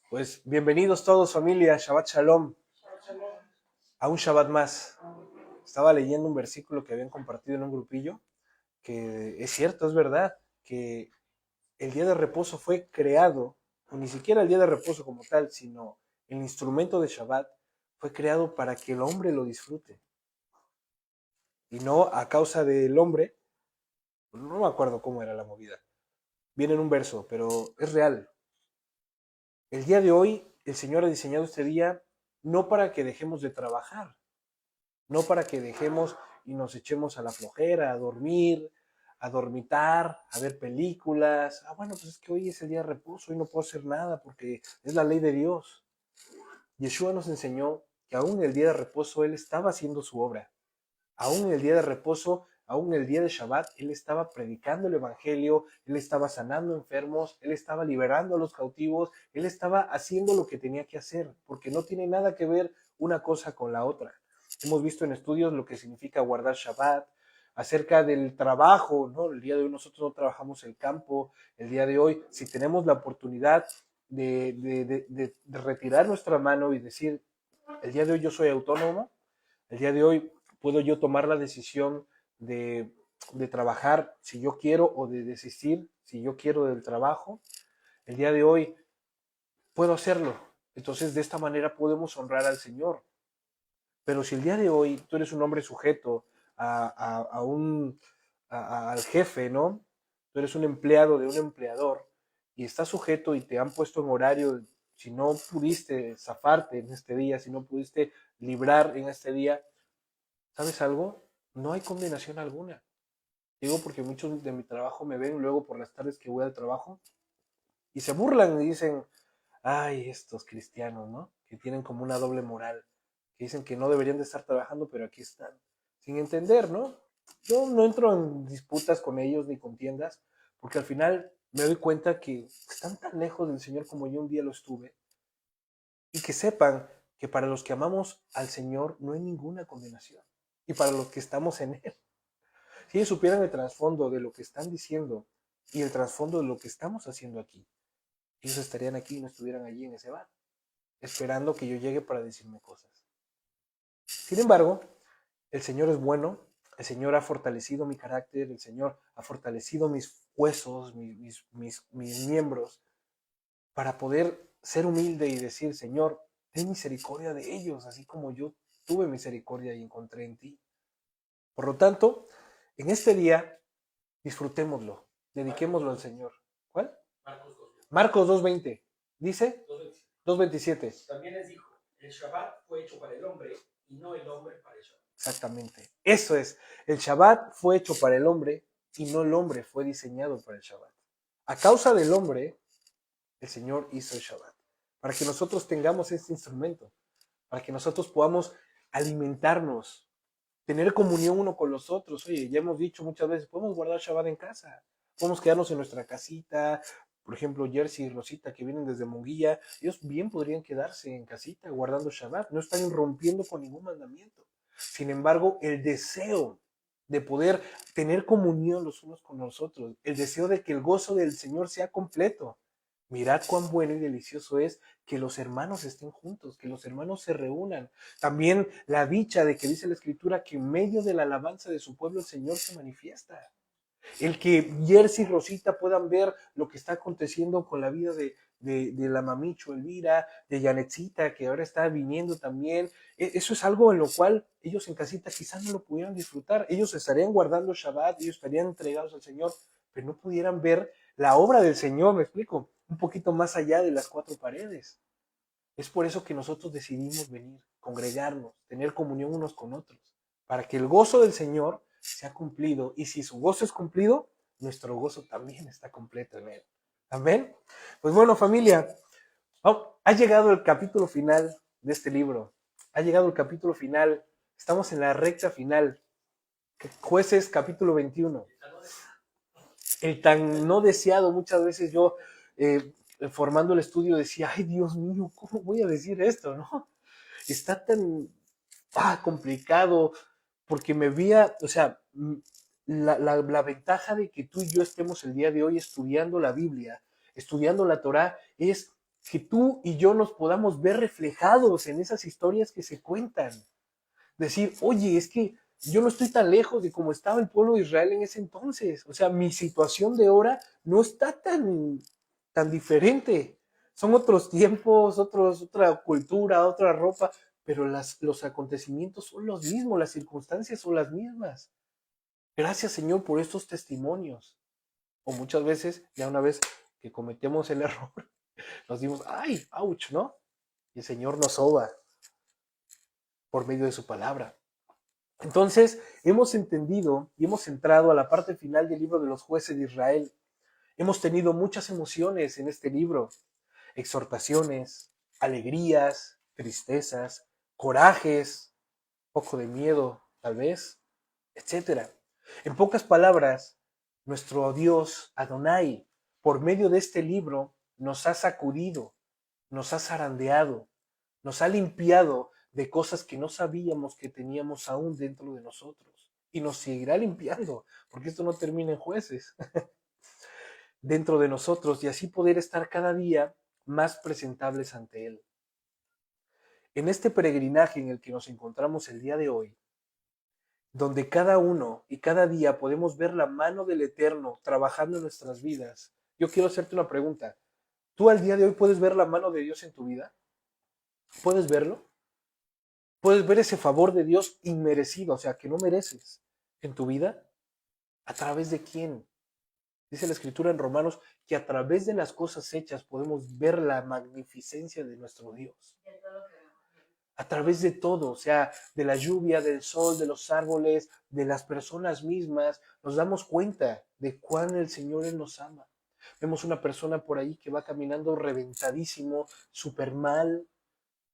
Pues bienvenidos todos familia, Shabbat Shalom, a un Shabbat más. Estaba leyendo un versículo que habían compartido en un grupillo, que es cierto, es verdad, que el día de reposo fue creado, o ni siquiera el día de reposo como tal, sino el instrumento de Shabbat fue creado para que el hombre lo disfrute. Y no a causa del hombre, no me acuerdo cómo era la movida. Viene en un verso, pero es real. El día de hoy, el Señor ha diseñado este día no para que dejemos de trabajar, no para que dejemos y nos echemos a la flojera, a dormir, a dormitar, a ver películas. Bueno, pues es que hoy es el día de reposo, hoy no puedo hacer nada porque es la ley de Dios. Yeshua nos enseñó que aún en el día de reposo Él estaba haciendo su obra. Aún en el día de reposo, aún en el día de Shabbat, Él estaba predicando el Evangelio, Él estaba sanando enfermos, Él estaba liberando a los cautivos, Él estaba haciendo lo que tenía que hacer, porque no tiene nada que ver una cosa con la otra. Hemos visto en estudios lo que significa guardar Shabbat, acerca del trabajo, ¿no? El día de hoy nosotros no trabajamos el campo, el día de hoy, si tenemos la oportunidad de retirar nuestra mano y decir, el día de hoy yo soy autónomo, el día de hoy puedo yo tomar la decisión de, de trabajar si yo quiero o de desistir si yo quiero del trabajo. El día de hoy puedo hacerlo. Entonces, de esta manera podemos honrar al Señor. Pero si el día de hoy tú eres un hombre sujeto a un, al jefe, ¿no? Tú eres un empleado de un empleador y estás sujeto y te han puesto en horario, si no pudiste zafarte en este día, si no pudiste librar en este día, ¿sabes algo? No hay condenación alguna. Digo porque muchos de mi trabajo me ven luego por las tardes que voy al trabajo y se burlan y dicen, ay, estos cristianos, ¿no? Que tienen como una doble moral, que dicen que no deberían de estar trabajando, pero aquí están. Sin entender, ¿no? Yo no entro en disputas con ellos ni contiendas, porque al final me doy cuenta que están tan lejos del Señor como yo un día lo estuve, y que sepan que para los que amamos al Señor no hay ninguna condenación, y para los que estamos en Él. Si ellos supieran el trasfondo de lo que están diciendo y el trasfondo de lo que estamos haciendo aquí, ellos estarían aquí y no estuvieran allí en ese bar, esperando que yo llegue para decirme cosas. Sin embargo, el Señor es bueno, el Señor ha fortalecido mi carácter, el Señor ha fortalecido mis huesos, mis miembros, para poder ser humilde y decir, Señor, ten misericordia de ellos, así como yo tuve misericordia y encontré en ti. Por lo tanto, en este día, disfrutémoslo, dediquémoslo al Señor. ¿Cuál? Marcos 2.20. ¿Dice? 2.27. También les dijo, el Shabbat fue hecho para el hombre y no el hombre para el Shabbat. Exactamente. Eso es. El Shabbat fue hecho para el hombre y no el hombre fue diseñado para el Shabbat. A causa del hombre, el Señor hizo el Shabbat. Para que nosotros tengamos este instrumento. Para que nosotros podamos alimentarnos, tener comunión uno con los otros. Oye, ya hemos dicho muchas veces, podemos guardar Shabbat en casa, podemos quedarnos en nuestra casita. Por ejemplo, Jersey y Rosita, que vienen desde Munguía, ellos bien podrían quedarse en casita guardando Shabbat, no están irrumpiendo con ningún mandamiento. Sin embargo, el deseo de poder tener comunión los unos con los otros, el deseo de que el gozo del Señor sea completo. Mirad cuán bueno y delicioso es que los hermanos estén juntos, que los hermanos se reúnan. También la dicha de que dice la Escritura que en medio de la alabanza de su pueblo el Señor se manifiesta. El que Jersey y Rosita puedan ver lo que está aconteciendo con la vida de la mamicho Elvira, de Janetcita, que ahora está viniendo también. Eso es algo en lo cual ellos en casita quizás no lo pudieran disfrutar. Ellos estarían guardando Shabbat, ellos estarían entregados al Señor, pero no pudieran ver la obra del Señor, me explico, un poquito más allá de las cuatro paredes. Es por eso que nosotros decidimos venir, congregarnos, tener comunión unos con otros, para que el gozo del Señor sea cumplido. Y si su gozo es cumplido, nuestro gozo también está completo en Él. Amén. Pues bueno, familia, ha llegado el capítulo final de este libro. Ha llegado el capítulo final. Estamos en la recta final. Jueces capítulo 21. El tan no deseado, muchas veces yo formando el estudio decía, ay Dios mío, ¿cómo voy a decir esto? ¿No? Está tan complicado porque me veía, o sea, la ventaja de que tú y yo estemos el día de hoy estudiando la Biblia, estudiando la Torá, es que tú y yo nos podamos ver reflejados en esas historias que se cuentan. Decir, oye, es que yo no estoy tan lejos de cómo estaba el pueblo de Israel en ese entonces. O sea, mi situación de ahora no está tan diferente. Son otros tiempos, otra cultura, otra ropa, pero los acontecimientos son los mismos, las circunstancias son las mismas. Gracias, Señor, por estos testimonios. O muchas veces, ya una vez que cometemos el error, nos dimos, ay, ouch, ¿no? Y el Señor nos soba por medio de su palabra. Entonces, hemos entendido y hemos entrado a la parte final del libro de los jueces de Israel. Hemos tenido muchas emociones en este libro, exhortaciones, alegrías, tristezas, corajes, poco de miedo, tal vez, etcétera. En pocas palabras, nuestro Dios, Adonai, por medio de este libro, nos ha sacudido, nos ha zarandeado, nos ha limpiado de cosas que no sabíamos que teníamos aún dentro de nosotros. Y nos seguirá limpiando, porque esto no termina en jueces, dentro de nosotros, y así poder estar cada día más presentables ante Él. En este peregrinaje en el que nos encontramos el día de hoy, donde cada uno y cada día podemos ver la mano del Eterno trabajando en nuestras vidas, yo quiero hacerte una pregunta. ¿Tú al día de hoy puedes ver la mano de Dios en tu vida? ¿Puedes verlo? ¿Puedes ver ese favor de Dios inmerecido, o sea, que no mereces en tu vida? ¿A través de quién? Dice la Escritura en Romanos que a través de las cosas hechas podemos ver la magnificencia de nuestro Dios. A través de todo, o sea, de la lluvia, del sol, de los árboles, de las personas mismas, nos damos cuenta de cuán el Señor Él nos ama. Vemos una persona por ahí que va caminando reventadísimo, súper mal,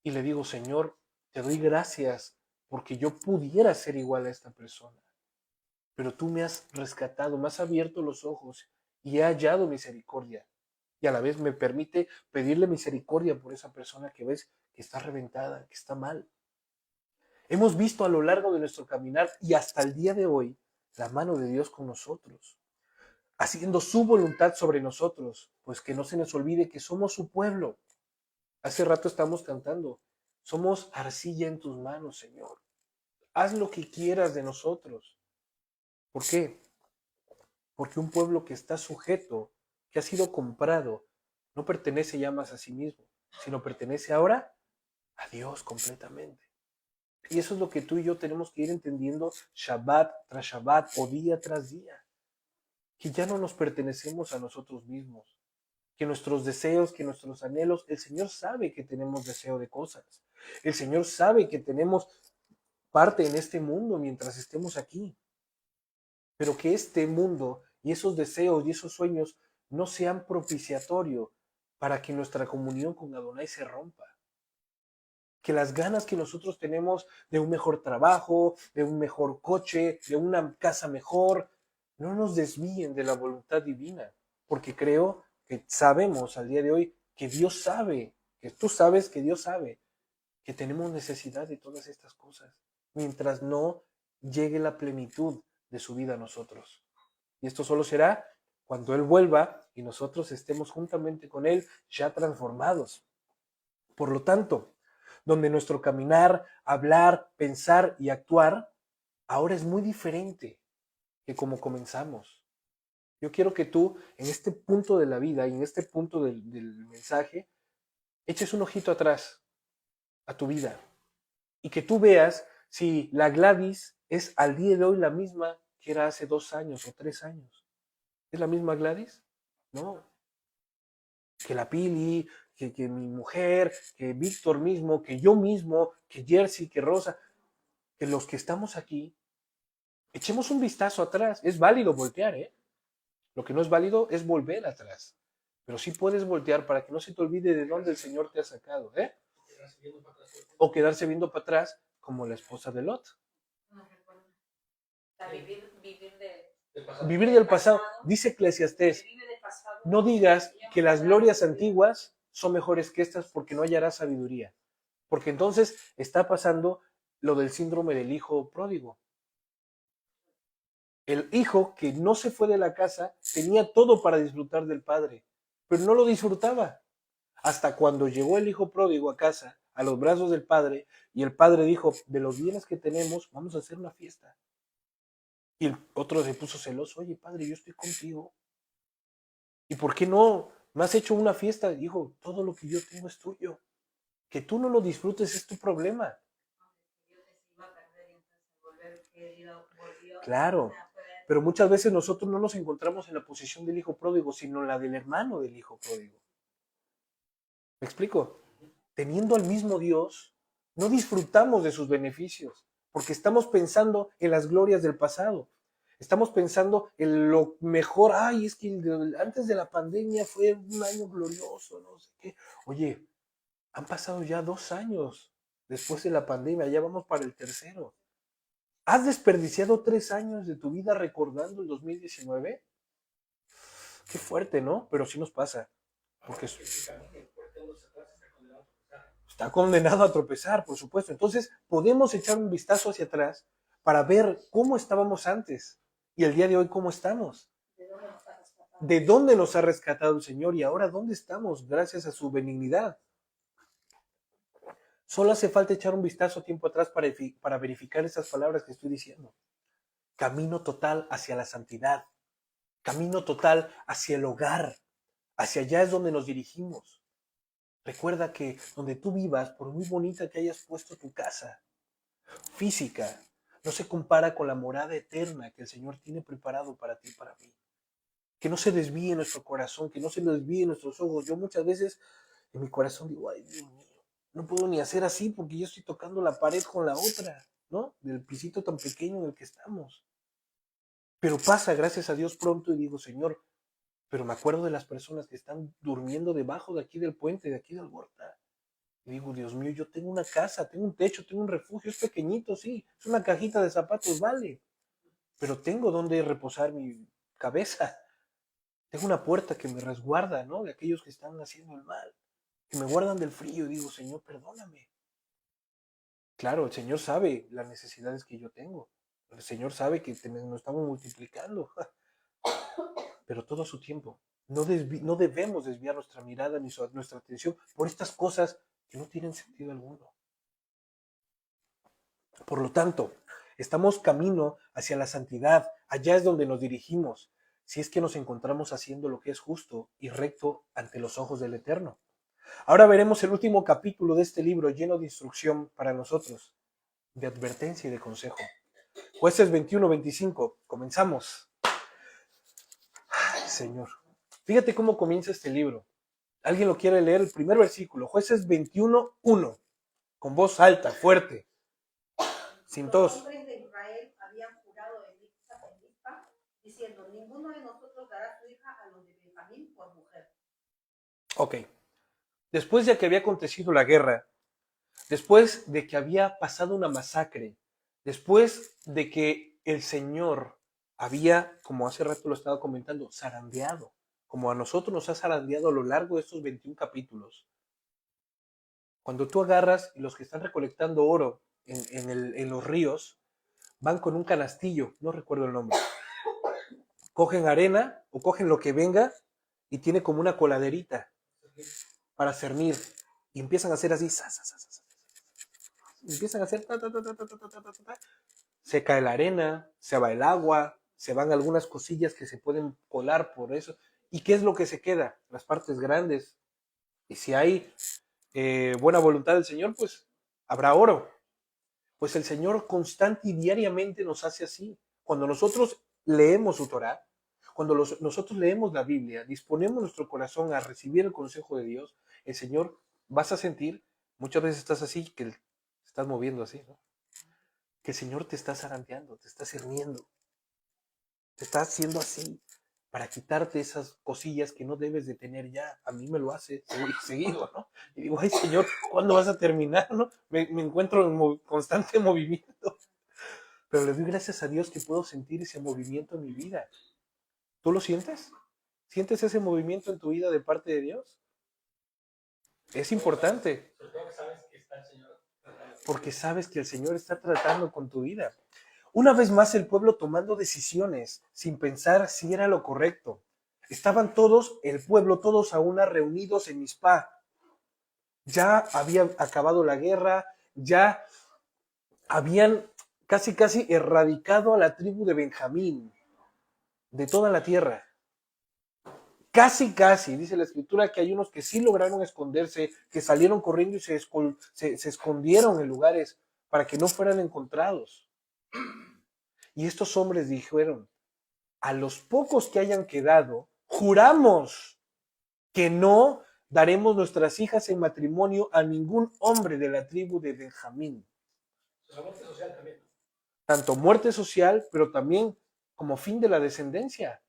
y le digo, Señor, te doy gracias porque yo pudiera ser igual a esta persona, pero tú me has rescatado, me has abierto los ojos y he hallado misericordia. Y a la vez me permite pedirle misericordia por esa persona que ves que está reventada, que está mal. Hemos visto a lo largo de nuestro caminar y hasta el día de hoy la mano de Dios con nosotros, haciendo su voluntad sobre nosotros, pues que no se nos olvide que somos su pueblo. Hace rato estamos cantando, somos arcilla en tus manos, Señor. Haz lo que quieras de nosotros. ¿Por qué? Porque un pueblo que está sujeto, que ha sido comprado, no pertenece ya más a sí mismo, sino pertenece ahora a Dios completamente. Y eso es lo que tú y yo tenemos que ir entendiendo Shabbat tras Shabbat o día tras día. Que ya no nos pertenecemos a nosotros mismos. Que nuestros deseos, que nuestros anhelos, el Señor sabe que tenemos deseo de cosas. El Señor sabe que tenemos parte en este mundo mientras estemos aquí. Pero que este mundo y esos deseos y esos sueños no sean propiciatorio para que nuestra comunión con Adonai se rompa. Que las ganas que nosotros tenemos de un mejor trabajo, de un mejor coche, de una casa mejor, no nos desvíen de la voluntad divina, porque creo que sabemos al día de hoy que Dios sabe, que tú sabes que Dios sabe que tenemos necesidad de todas estas cosas, mientras no llegue la plenitud de su vida a nosotros. Y esto solo será cuando Él vuelva y nosotros estemos juntamente con Él ya transformados. Por lo tanto, donde nuestro caminar, hablar, pensar y actuar ahora es muy diferente que como comenzamos. Yo quiero que tú, en este punto de la vida y en este punto del mensaje, eches un ojito atrás a tu vida y que tú veas si la Gladys es al día de hoy la misma que era hace 2 años o 3 años. ¿Es la misma Gladys? No. Que la Pili, que mi mujer, que Víctor mismo, que yo mismo, que Jersey, que Rosa, que los que estamos aquí, echemos un vistazo atrás. Es válido voltear, ¿eh? Lo que no es válido es volver atrás. Pero sí puedes voltear para que no se te olvide de dónde el Señor te ha sacado, ¿eh? O quedarse viendo para atrás como la esposa de Lot. Vivir del pasado. Dice Eclesiastés, no digas que las glorias antiguas son mejores que estas porque no hallarás sabiduría. Porque entonces está pasando lo del síndrome del hijo pródigo. El hijo que no se fue de la casa tenía todo para disfrutar del padre, pero no lo disfrutaba. Hasta cuando llegó el hijo pródigo a casa, a los brazos del padre, y el padre dijo, de los bienes que tenemos, vamos a hacer una fiesta. Y el otro se puso celoso, oye padre, yo estoy contigo. ¿Y por qué no me has hecho una fiesta? Dijo, todo lo que yo tengo es tuyo. Que tú no lo disfrutes es tu problema. Claro, pero muchas veces nosotros no nos encontramos en la posición del hijo pródigo, sino en la del hermano del hijo pródigo. ¿Me explico? Teniendo al mismo Dios, no disfrutamos de sus beneficios, porque estamos pensando en las glorias del pasado. Estamos pensando en lo mejor. Ay, es que antes de la pandemia fue un año glorioso, no sé qué. Oye, han pasado ya 2 años después de la pandemia, ya vamos para el tercero. ¿Has desperdiciado 3 años de tu vida recordando el 2019? Qué fuerte, ¿no? Pero sí nos pasa. Porque está condenado a tropezar, por supuesto. Entonces, podemos echar un vistazo hacia atrás para ver cómo estábamos antes y el día de hoy cómo estamos. ¿De dónde nos ha rescatado el Señor y ahora dónde estamos gracias a su benignidad? Solo hace falta echar un vistazo tiempo atrás para verificar esas palabras que estoy diciendo. Camino total hacia la santidad. Camino total hacia el hogar. Hacia allá es donde nos dirigimos. Recuerda que donde tú vivas, por muy bonita que hayas puesto tu casa física, no se compara con la morada eterna que el Señor tiene preparado para ti y para mí. Que no se desvíe nuestro corazón, que no se desvíe nuestros ojos. Yo muchas veces en mi corazón digo, ay Dios mío, no puedo ni hacer así porque yo estoy tocando la pared con la otra, ¿no? Del pisito tan pequeño en el que estamos. Pero pasa, gracias a Dios, pronto y digo, Señor, pero me acuerdo de las personas que están durmiendo debajo de aquí del puente, de aquí del Huerta. Y digo, Dios mío, yo tengo una casa, tengo un techo, tengo un refugio, es pequeñito, sí, es una cajita de zapatos, vale, pero tengo donde reposar mi cabeza. Tengo una puerta que me resguarda, ¿no? De aquellos que están haciendo el mal, que me guardan del frío. Y digo, Señor, perdóname. Claro, el Señor sabe las necesidades que yo tengo. El Señor sabe que nos estamos multiplicando, pero todo a su tiempo. No debemos desviar nuestra mirada ni nuestra atención por estas cosas que no tienen sentido alguno. Por lo tanto, estamos camino hacia la santidad. Allá es donde nos dirigimos, si es que nos encontramos haciendo lo que es justo y recto ante los ojos del Eterno. Ahora veremos el último capítulo de este libro lleno de instrucción para nosotros, de advertencia y de consejo. Jueces 21-25. Comenzamos. Ay, Señor. Fíjate cómo comienza este libro. ¿Alguien lo quiere leer? El primer versículo. Jueces 21:1. Con voz alta, fuerte. Sin tos. Los hombres de Israel habían jurado en Mizpa, diciendo, ninguno de nosotros dará su hija a los de Benjamín por mujer. Ok. Después de que había acontecido la guerra, después de que había pasado una masacre, después de que el Señor había, como hace rato lo estaba comentando, zarandeado, como a nosotros nos ha zarandeado a lo largo de estos 21 capítulos. Cuando tú agarras y los que están recolectando oro en los ríos van con un canastillo, no recuerdo el nombre, cogen arena o cogen lo que venga y tiene como una coladerita para cernir y empiezan a hacer así, empiezan a hacer se cae la arena, se va el agua, se van algunas cosillas que se pueden colar por eso. ¿Y qué es lo que se queda? Las partes grandes. Y si hay buena voluntad del Señor, pues habrá oro. Pues el Señor constante y diariamente nos hace así. Cuando nosotros leemos su Torah, cuando nosotros leemos la Biblia, disponemos nuestro corazón a recibir el consejo de Dios, el Señor, vas a sentir, muchas veces estás así, que te estás moviendo así, ¿no? Que el Señor te está zarandeando, te está cerniendo, te está haciendo así para quitarte esas cosillas que no debes de tener ya. A mí me lo hace seguido, ¿no? Y digo, ay Señor, ¿cuándo vas a terminar, no? Me encuentro en constante movimiento. Pero le doy gracias a Dios que puedo sentir ese movimiento en mi vida. ¿Tú lo sientes? ¿Sientes ese movimiento en tu vida de parte de Dios? Es importante. Porque sabes que el Señor está tratando con tu vida. Una vez más el pueblo tomando decisiones sin pensar si era lo correcto. Estaban todos, el pueblo, todos a una reunidos en Mizpá. ya había acabado la guerra, ya habían casi erradicado a la tribu de Benjamín de toda la tierra. Casi, dice la escritura que hay unos que sí lograron esconderse, que salieron corriendo y se escondieron en lugares para que no fueran encontrados. Y estos hombres dijeron, a los pocos que hayan quedado, juramos que no daremos nuestras hijas en matrimonio a ningún hombre de la tribu de Benjamín. La muerte social también. Tanto muerte social, pero también como fin de la descendencia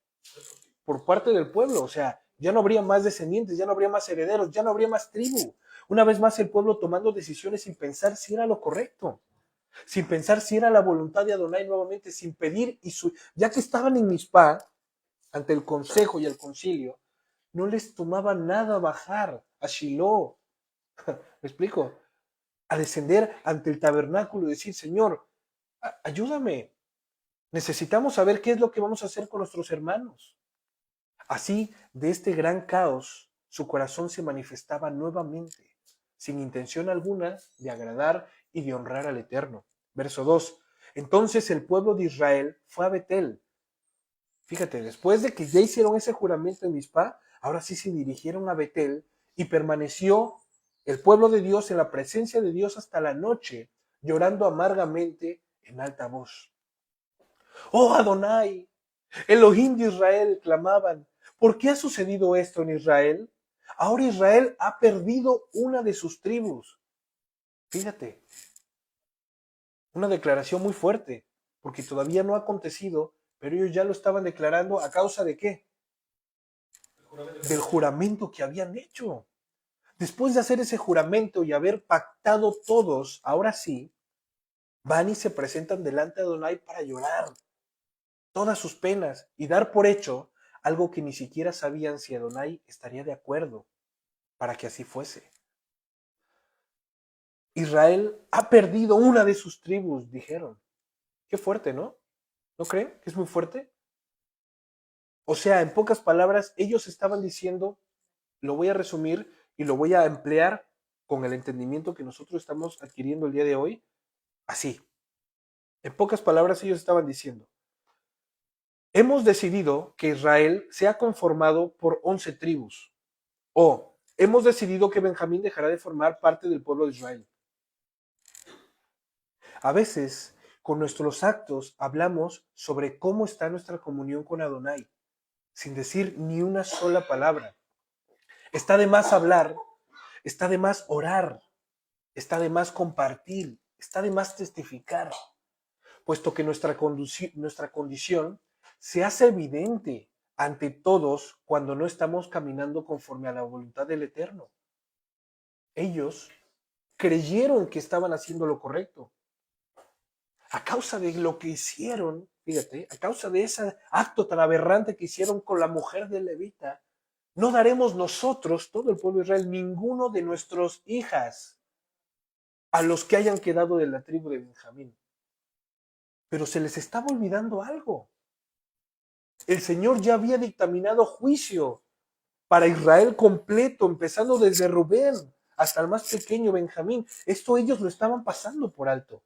por parte del pueblo. O sea, ya no habría más descendientes, ya no habría más herederos, ya no habría más tribu. Una vez más el pueblo tomando decisiones sin pensar si era lo correcto, sin pensar si era la voluntad de Adonai nuevamente, sin pedir, ya que estaban en Mizpah, ante el consejo y el concilio, no les tomaba nada bajar a Shiloh, ¿me explico? A descender ante el tabernáculo y decir, Señor, ayúdame, necesitamos saber qué es lo que vamos a hacer con nuestros hermanos. Así, de este gran caos, su corazón se manifestaba nuevamente, sin intención alguna de agradar y de honrar al Eterno. Verso 2. Entonces el pueblo de Israel fue a Betel. Fíjate, después de que ya hicieron ese juramento en Mizpah, ahora sí se dirigieron a Betel y permaneció el pueblo de Dios en la presencia de Dios hasta la noche, llorando amargamente en alta voz. Oh Adonai, Elohim de Israel, clamaban, ¿por qué ha sucedido esto en Israel? Ahora Israel ha perdido una de sus tribus. Fíjate, una declaración muy fuerte, porque todavía no ha acontecido, pero ellos ya lo estaban declarando a causa de qué? Del juramento que habían hecho. Después de hacer ese juramento y haber pactado todos, ahora sí, van y se presentan delante de Adonai para llorar todas sus penas y dar por hecho algo que ni siquiera sabían si Adonai estaría de acuerdo para que así fuese. Israel ha perdido una de sus tribus, dijeron. Qué fuerte, ¿no? ¿No creen que es muy fuerte? O sea, en pocas palabras, ellos estaban diciendo, lo voy a resumir y lo voy a emplear con el entendimiento que nosotros estamos adquiriendo el día de hoy, así. En pocas palabras, ellos estaban diciendo, hemos decidido que Israel sea conformado por 11 tribus, o hemos decidido que Benjamín dejará de formar parte del pueblo de Israel. A veces, con nuestros actos, hablamos sobre cómo está nuestra comunión con Adonai, sin decir ni una sola palabra. Está de más hablar, está de más orar, está de más compartir, está de más testificar, puesto que nuestra condición se hace evidente ante todos cuando no estamos caminando conforme a la voluntad del Eterno. Ellos creyeron que estaban haciendo lo correcto. A causa de lo que hicieron, fíjate, a causa de ese acto tan aberrante que hicieron con la mujer de Levita, no daremos nosotros, todo el pueblo de Israel, ninguno de nuestras hijas a los que hayan quedado de la tribu de Benjamín. Pero se les estaba olvidando algo. El Señor ya había dictaminado juicio para Israel completo, empezando desde Rubén hasta el más pequeño Benjamín. Esto ellos lo estaban pasando por alto.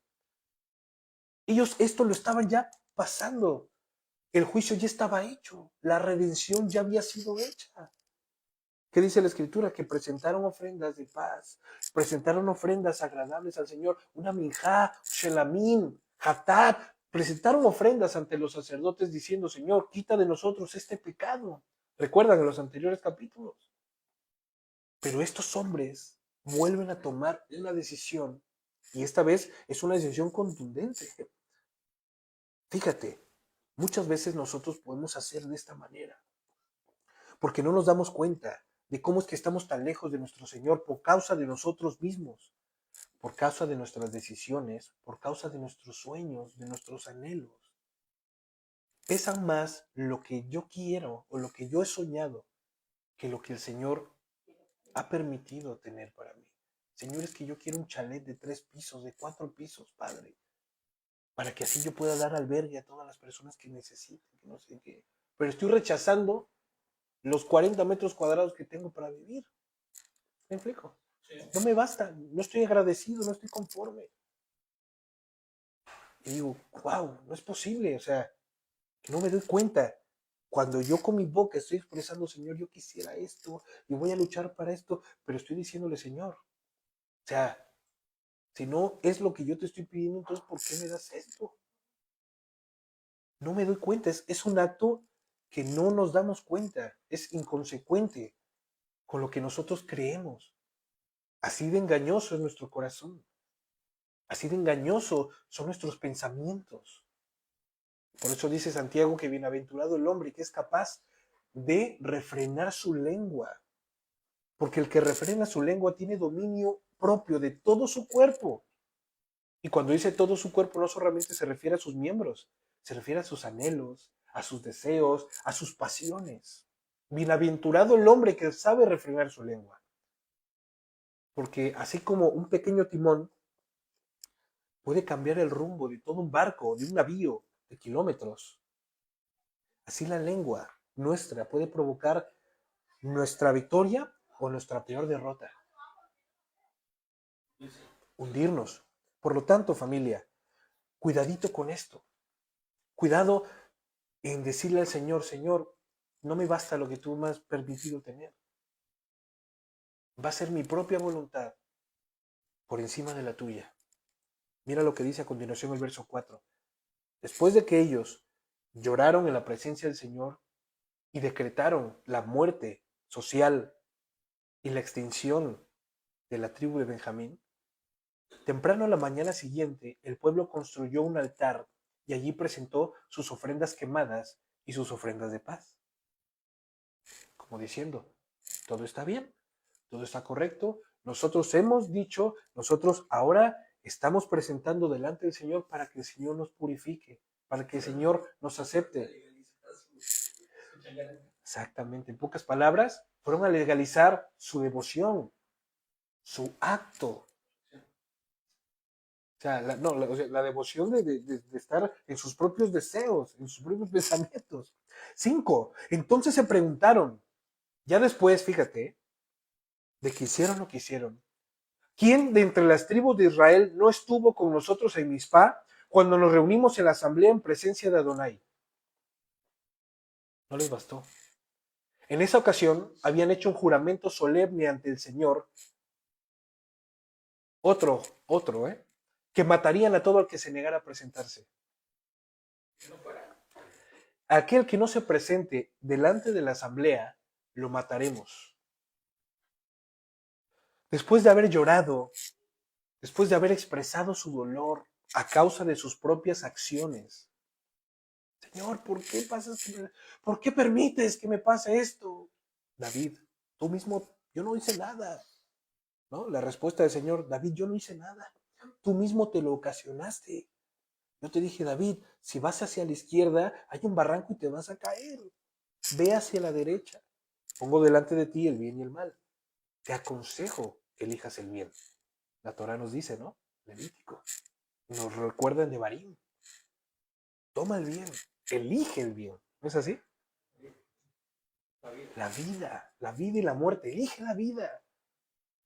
Ellos esto lo estaban ya pasando. El juicio ya estaba hecho. La redención ya había sido hecha. ¿Qué dice la Escritura? Que presentaron ofrendas de paz, presentaron ofrendas agradables al Señor, una minjá, shelamín, hatat, presentaron ofrendas ante los sacerdotes diciendo, Señor, quita de nosotros este pecado. ¿Recuerdan en los anteriores capítulos? Pero estos hombres vuelven a tomar una decisión y esta vez es una decisión contundente. Fíjate, muchas veces nosotros podemos hacer de esta manera porque no nos damos cuenta de cómo es que estamos tan lejos de nuestro Señor por causa de nosotros mismos, por causa de nuestras decisiones, por causa de nuestros sueños, de nuestros anhelos. Pesan más lo que yo quiero o lo que yo he soñado que lo que el Señor ha permitido tener para mí. Señor, es que yo quiero un chalet de 3 pisos, de 4 pisos, Padre, para que así yo pueda dar albergue a todas las personas que necesiten, que no sé qué. Pero estoy rechazando los 40 metros cuadrados que tengo para vivir. ¿Me explico? No me basta, no estoy agradecido, no estoy conforme. Y digo, wow, no es posible, o sea, que no me doy cuenta. Cuando yo con mi boca estoy expresando, Señor, yo quisiera esto, y voy a luchar para esto, pero estoy diciéndole, Señor, o sea, si no es lo que yo te estoy pidiendo, entonces ¿por qué me das esto? No me doy cuenta, es un acto que no nos damos cuenta, es inconsecuente con lo que nosotros creemos. Así de engañoso es nuestro corazón, así de engañoso son nuestros pensamientos. Por eso dice Santiago que bienaventurado el hombre que es capaz de refrenar su lengua, porque el que refrena su lengua tiene dominio propio de todo su cuerpo. Y cuando dice todo su cuerpo, no solamente se refiere a sus miembros, se refiere a sus anhelos, a sus deseos, a sus pasiones. Bienaventurado el hombre que sabe refrenar su lengua. Porque así como un pequeño timón puede cambiar el rumbo de todo un barco, de un navío de kilómetros, así la lengua nuestra puede provocar nuestra victoria o nuestra peor derrota. Hundirnos. Por lo tanto, familia, cuidadito con esto. Cuidado en decirle al Señor, Señor, no me basta lo que tú me has permitido tener. Va a ser mi propia voluntad por encima de la tuya. Mira lo que dice a continuación el verso 4. Después de que ellos lloraron en la presencia del Señor y decretaron la muerte social y la extinción de la tribu de Benjamín, temprano a la mañana siguiente el pueblo construyó un altar y allí presentó sus ofrendas quemadas y sus ofrendas de paz. Como diciendo, todo está bien, todo está correcto, nosotros hemos dicho, nosotros ahora estamos presentando delante del Señor para que el Señor nos purifique, para que el Señor nos acepte. Exactamente, en pocas palabras, fueron a legalizar su devoción, su acto. O sea, la devoción de estar en sus propios deseos, en sus propios pensamientos. 5. Entonces se preguntaron, ya después, fíjate, de que hicieron lo que hicieron. ¿Quién de entre las tribus de Israel no estuvo con nosotros en Mizpá cuando nos reunimos en la asamblea en presencia de Adonai? No les bastó. En esa ocasión habían hecho un juramento solemne ante el Señor, otro, que matarían a todo el que se negara a presentarse. Aquel que no se presente delante de la asamblea, lo mataremos. Después de haber llorado, después de haber expresado su dolor a causa de sus propias acciones, Señor, ¿por qué permites que me pase esto? David, tú mismo, yo no hice nada. ¿No? La respuesta del Señor, David, yo no hice nada. Tú mismo te lo ocasionaste. Yo te dije, David, si vas hacia la izquierda, hay un barranco y te vas a caer. Ve hacia la derecha. Pongo delante de ti el bien y el mal. Te aconsejo que elijas el bien. La Torah nos dice, ¿no? Levítico. Nos recuerda en Devarim. Toma el bien. Elige el bien. ¿No es así? La vida y la muerte. Elige la vida.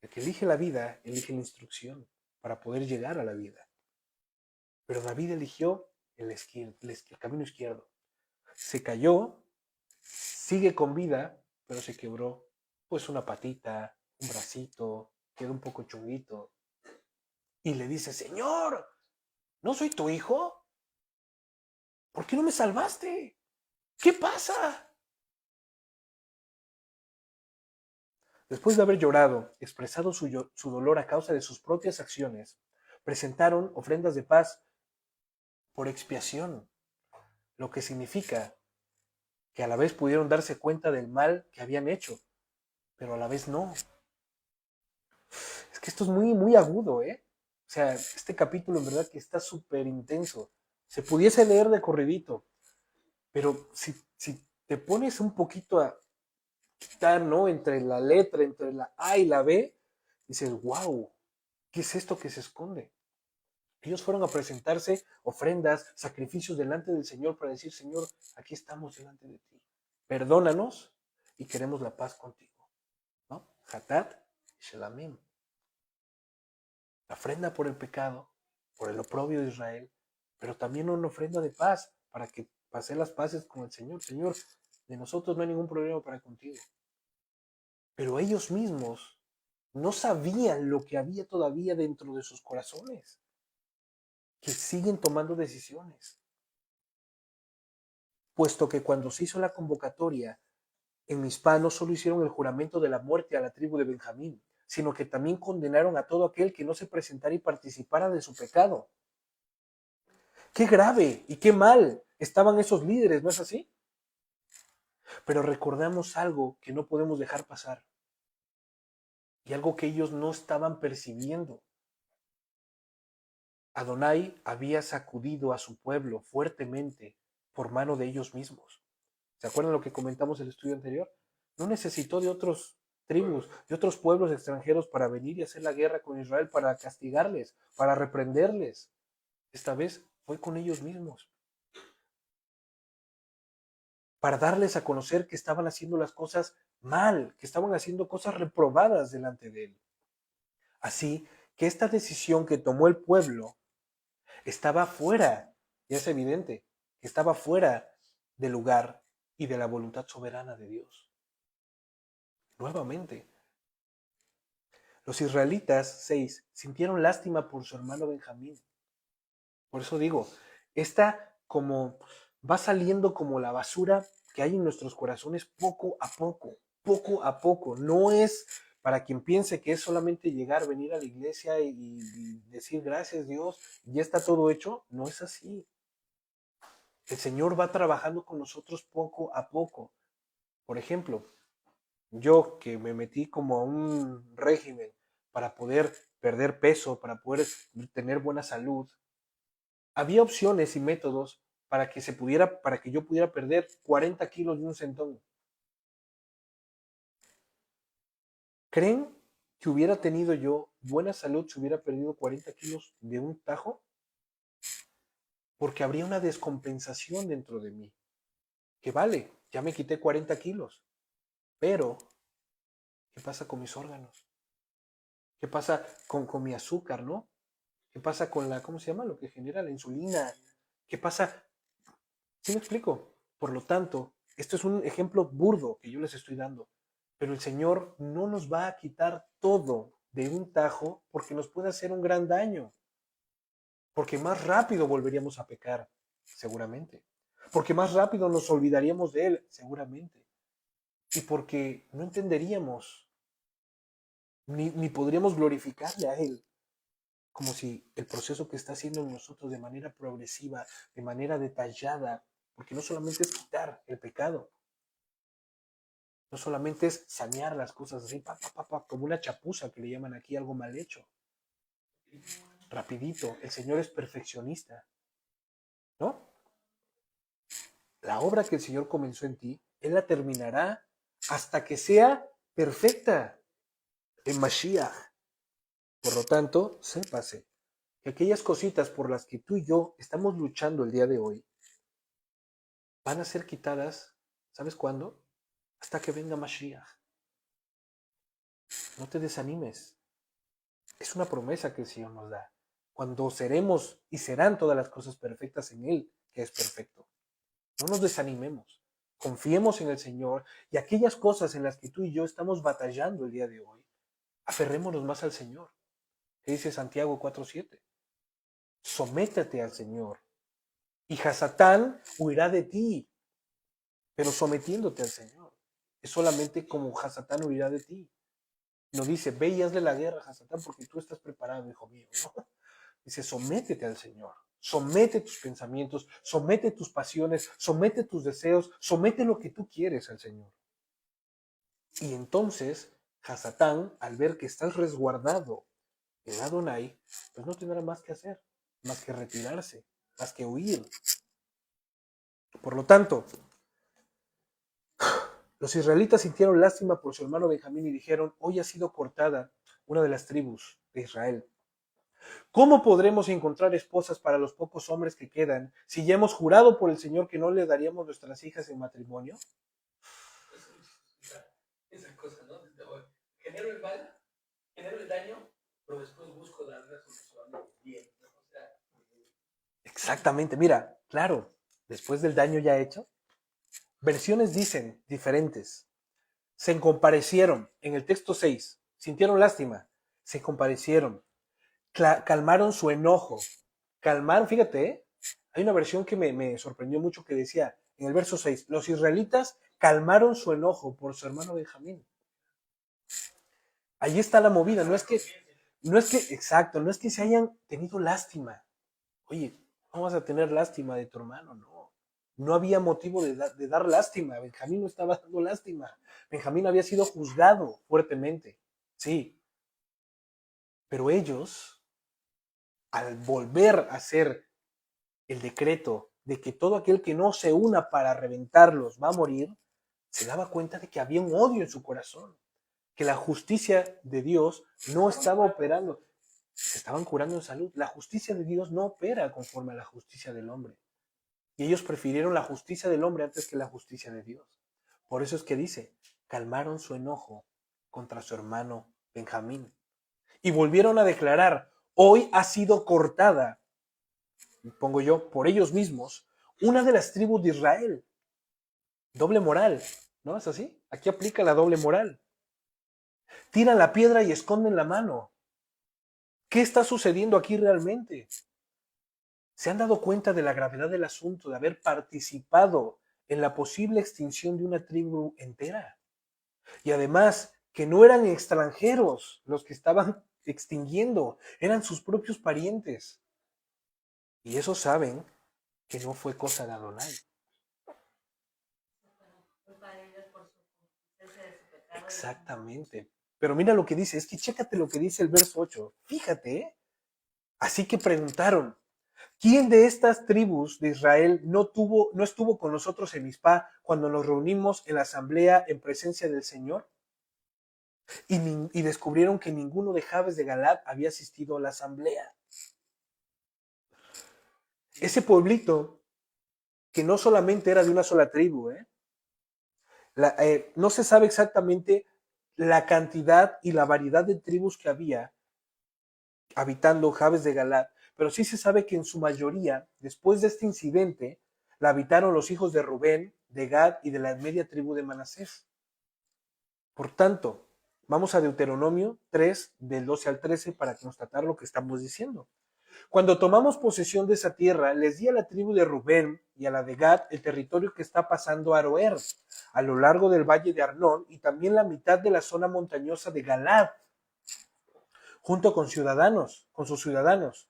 El que elige la vida, elige la instrucción para poder llegar a la vida. Pero David eligió el camino izquierdo. Se cayó, sigue con vida, pero se quebró pues una patita, un bracito, quedó un poco chunguito. Y le dice, Señor, ¿no soy tu hijo? ¿Por qué no me salvaste? ¿Qué pasa? Después de haber llorado, expresado su dolor a causa de sus propias acciones, presentaron ofrendas de paz por expiación, lo que significa que a la vez pudieron darse cuenta del mal que habían hecho, pero a la vez no. Es que esto es muy, muy agudo, ¿eh? O sea, este capítulo en verdad que está súper intenso. Se pudiese leer de corridito, pero si te pones un poquito a quitar, ¿no? Entre la letra, entre la A y la B, dices, wow, ¿qué es esto que se esconde? Ellos fueron a presentarse ofrendas, sacrificios delante del Señor para decir, Señor, aquí estamos delante de ti. Perdónanos y queremos la paz contigo. ¿No? Hatat Shalamim. La ofrenda por el pecado, por el oprobio de Israel, pero también una ofrenda de paz para que pase las paces con el Señor. Señor, de nosotros no hay ningún problema para contigo. Pero ellos mismos no sabían lo que había todavía dentro de sus corazones, que siguen tomando decisiones. Puesto que cuando se hizo la convocatoria, en Mizpá no solo hicieron el juramento de la muerte a la tribu de Benjamín, sino que también condenaron a todo aquel que no se presentara y participara de su pecado. Qué grave y qué mal estaban esos líderes, ¿no es así? Pero recordamos algo que no podemos dejar pasar y algo que ellos no estaban percibiendo. Adonai había sacudido a su pueblo fuertemente por mano de ellos mismos. ¿Se acuerdan lo que comentamos en el estudio anterior? No necesitó de otros tribus, de otros pueblos extranjeros para venir y hacer la guerra con Israel, para castigarles, para reprenderles. Esta vez fue con ellos mismos, para darles a conocer que estaban haciendo las cosas mal, que estaban haciendo cosas reprobadas delante de él. Así que esta decisión que tomó el pueblo estaba fuera, y es evidente, que estaba fuera del lugar y de la voluntad soberana de Dios. Nuevamente, los israelitas, 6, sintieron lástima por su hermano Benjamín. Por eso digo, esta como va saliendo como la basura que hay en nuestros corazones poco a poco, poco a poco. No es para quien piense que es solamente llegar, venir a la iglesia y decir gracias Dios, ya está todo hecho. No es así. El Señor va trabajando con nosotros poco a poco. Por ejemplo, yo que me metí como a un régimen para poder perder peso, para poder tener buena salud, había opciones y métodos para que yo pudiera perder 40 kilos de un centón. ¿Creen que hubiera tenido yo buena salud si hubiera perdido 40 kilos de un tajo? Porque habría una descompensación dentro de mí. Que vale, ya me quité 40 kilos, pero ¿qué pasa con mis órganos? ¿Qué pasa con mi azúcar, no? ¿Qué pasa con la, cómo se llama? Lo que genera la insulina. ¿Qué pasa? ¿Sí me explico? Por lo tanto, esto es un ejemplo burdo que yo les estoy dando, pero el Señor no nos va a quitar todo de un tajo porque nos puede hacer un gran daño, porque más rápido volveríamos a pecar, seguramente, porque más rápido nos olvidaríamos de Él, seguramente, y porque no entenderíamos ni podríamos glorificarle a Él, como si el proceso que está haciendo en nosotros de manera progresiva, de manera detallada, porque no solamente es quitar el pecado, no solamente es sanear las cosas así, como una chapuza que le llaman aquí, algo mal hecho, rapidito. El Señor es perfeccionista, ¿no? La obra que el Señor comenzó en ti, Él la terminará hasta que sea perfecta en Mashiach. Por lo tanto, sépase que aquellas cositas por las que tú y yo estamos luchando el día de hoy van a ser quitadas, ¿sabes cuándo? Hasta que venga Mashiach. No te desanimes. Es una promesa que el Señor nos da. Cuando seremos y serán todas las cosas perfectas en Él, que es perfecto. No nos desanimemos. Confiemos en el Señor y aquellas cosas en las que tú y yo estamos batallando el día de hoy, aferrémonos más al Señor. ¿Qué dice Santiago 4:7? Sométate al Señor y Hasatán huirá de ti, pero sometiéndote al Señor. Es solamente como Hasatán huirá de ti. No dice, ve y hazle la guerra a Hasatán porque tú estás preparado, hijo mío. ¿No? Dice, sométete al Señor. Somete tus pensamientos, somete tus pasiones, somete tus deseos, somete lo que tú quieres al Señor. Y entonces, Hasatán, al ver que estás resguardado en Adonai, pues no tendrá más que hacer, más que retirarse, más que huir. Por lo tanto, los israelitas sintieron lástima por su hermano Benjamín y dijeron, hoy ha sido cortada una de las tribus de Israel. ¿Cómo podremos encontrar esposas para los pocos hombres que quedan si ya hemos jurado por el Señor que no le daríamos nuestras hijas en matrimonio? Esa cosa, ¿no? Genero el mal, genero el daño, pero después busco dar resolución bien. O sea, Exactamente, mira, claro, después del daño ya hecho, versiones dicen diferentes. Se comparecieron en el texto 6, sintieron lástima, se comparecieron, calmaron su enojo, calmaron, fíjate, hay una versión que me sorprendió mucho que decía en el verso 6, los israelitas calmaron su enojo por su hermano Benjamín. Allí está la movida, exacto, no es que se hayan tenido lástima. Oye, ¿cómo vas a tener lástima de tu hermano? No, no había motivo de dar lástima. Benjamín no estaba dando lástima. Benjamín había sido juzgado fuertemente, sí, pero ellos, al volver a hacer el decreto de que todo aquel que no se una para reventarlos va a morir, se daba cuenta de que había un odio en su corazón, que la justicia de Dios no estaba operando. Se estaban curando en salud. La justicia de Dios no opera conforme a la justicia del hombre. Y ellos prefirieron la justicia del hombre antes que la justicia de Dios. Por eso es que dice, calmaron su enojo contra su hermano Benjamín. Y volvieron a declarar, hoy ha sido cortada, pongo yo, por ellos mismos, una de las tribus de Israel. Doble moral, ¿no es así? Aquí aplica la doble moral. Tiran la piedra y esconden la mano. ¿Qué está sucediendo aquí realmente? ¿Se han dado cuenta de la gravedad del asunto, de haber participado en la posible extinción de una tribu entera? Y además, que no eran extranjeros los que estaban extinguiendo, eran sus propios parientes. Y eso saben que no fue cosa de Adonai. Exactamente. Pero mira lo que dice, es que chécate lo que dice el verso 8. Fíjate, ¿eh? Así que preguntaron, ¿quién de estas tribus de Israel no estuvo con nosotros en Mizpá cuando nos reunimos en la asamblea en presencia del Señor? Y descubrieron que ninguno de Jabes de Galad había asistido a la asamblea. Ese pueblito, que no solamente era de una sola tribu, no se sabe exactamente la cantidad y la variedad de tribus que había habitando Jabes de Galad, pero sí se sabe que en su mayoría, después de este incidente, la habitaron los hijos de Rubén, de Gad y de la media tribu de Manasés. Por tanto, vamos a Deuteronomio 3, del 12 al 13, para constatar lo que estamos diciendo. Cuando tomamos posesión de esa tierra, les di a la tribu de Rubén y a la de Gad el territorio que está pasando a Aroer, a lo largo del valle de Arnón, y también la mitad de la zona montañosa de Galad, junto con sus ciudadanos.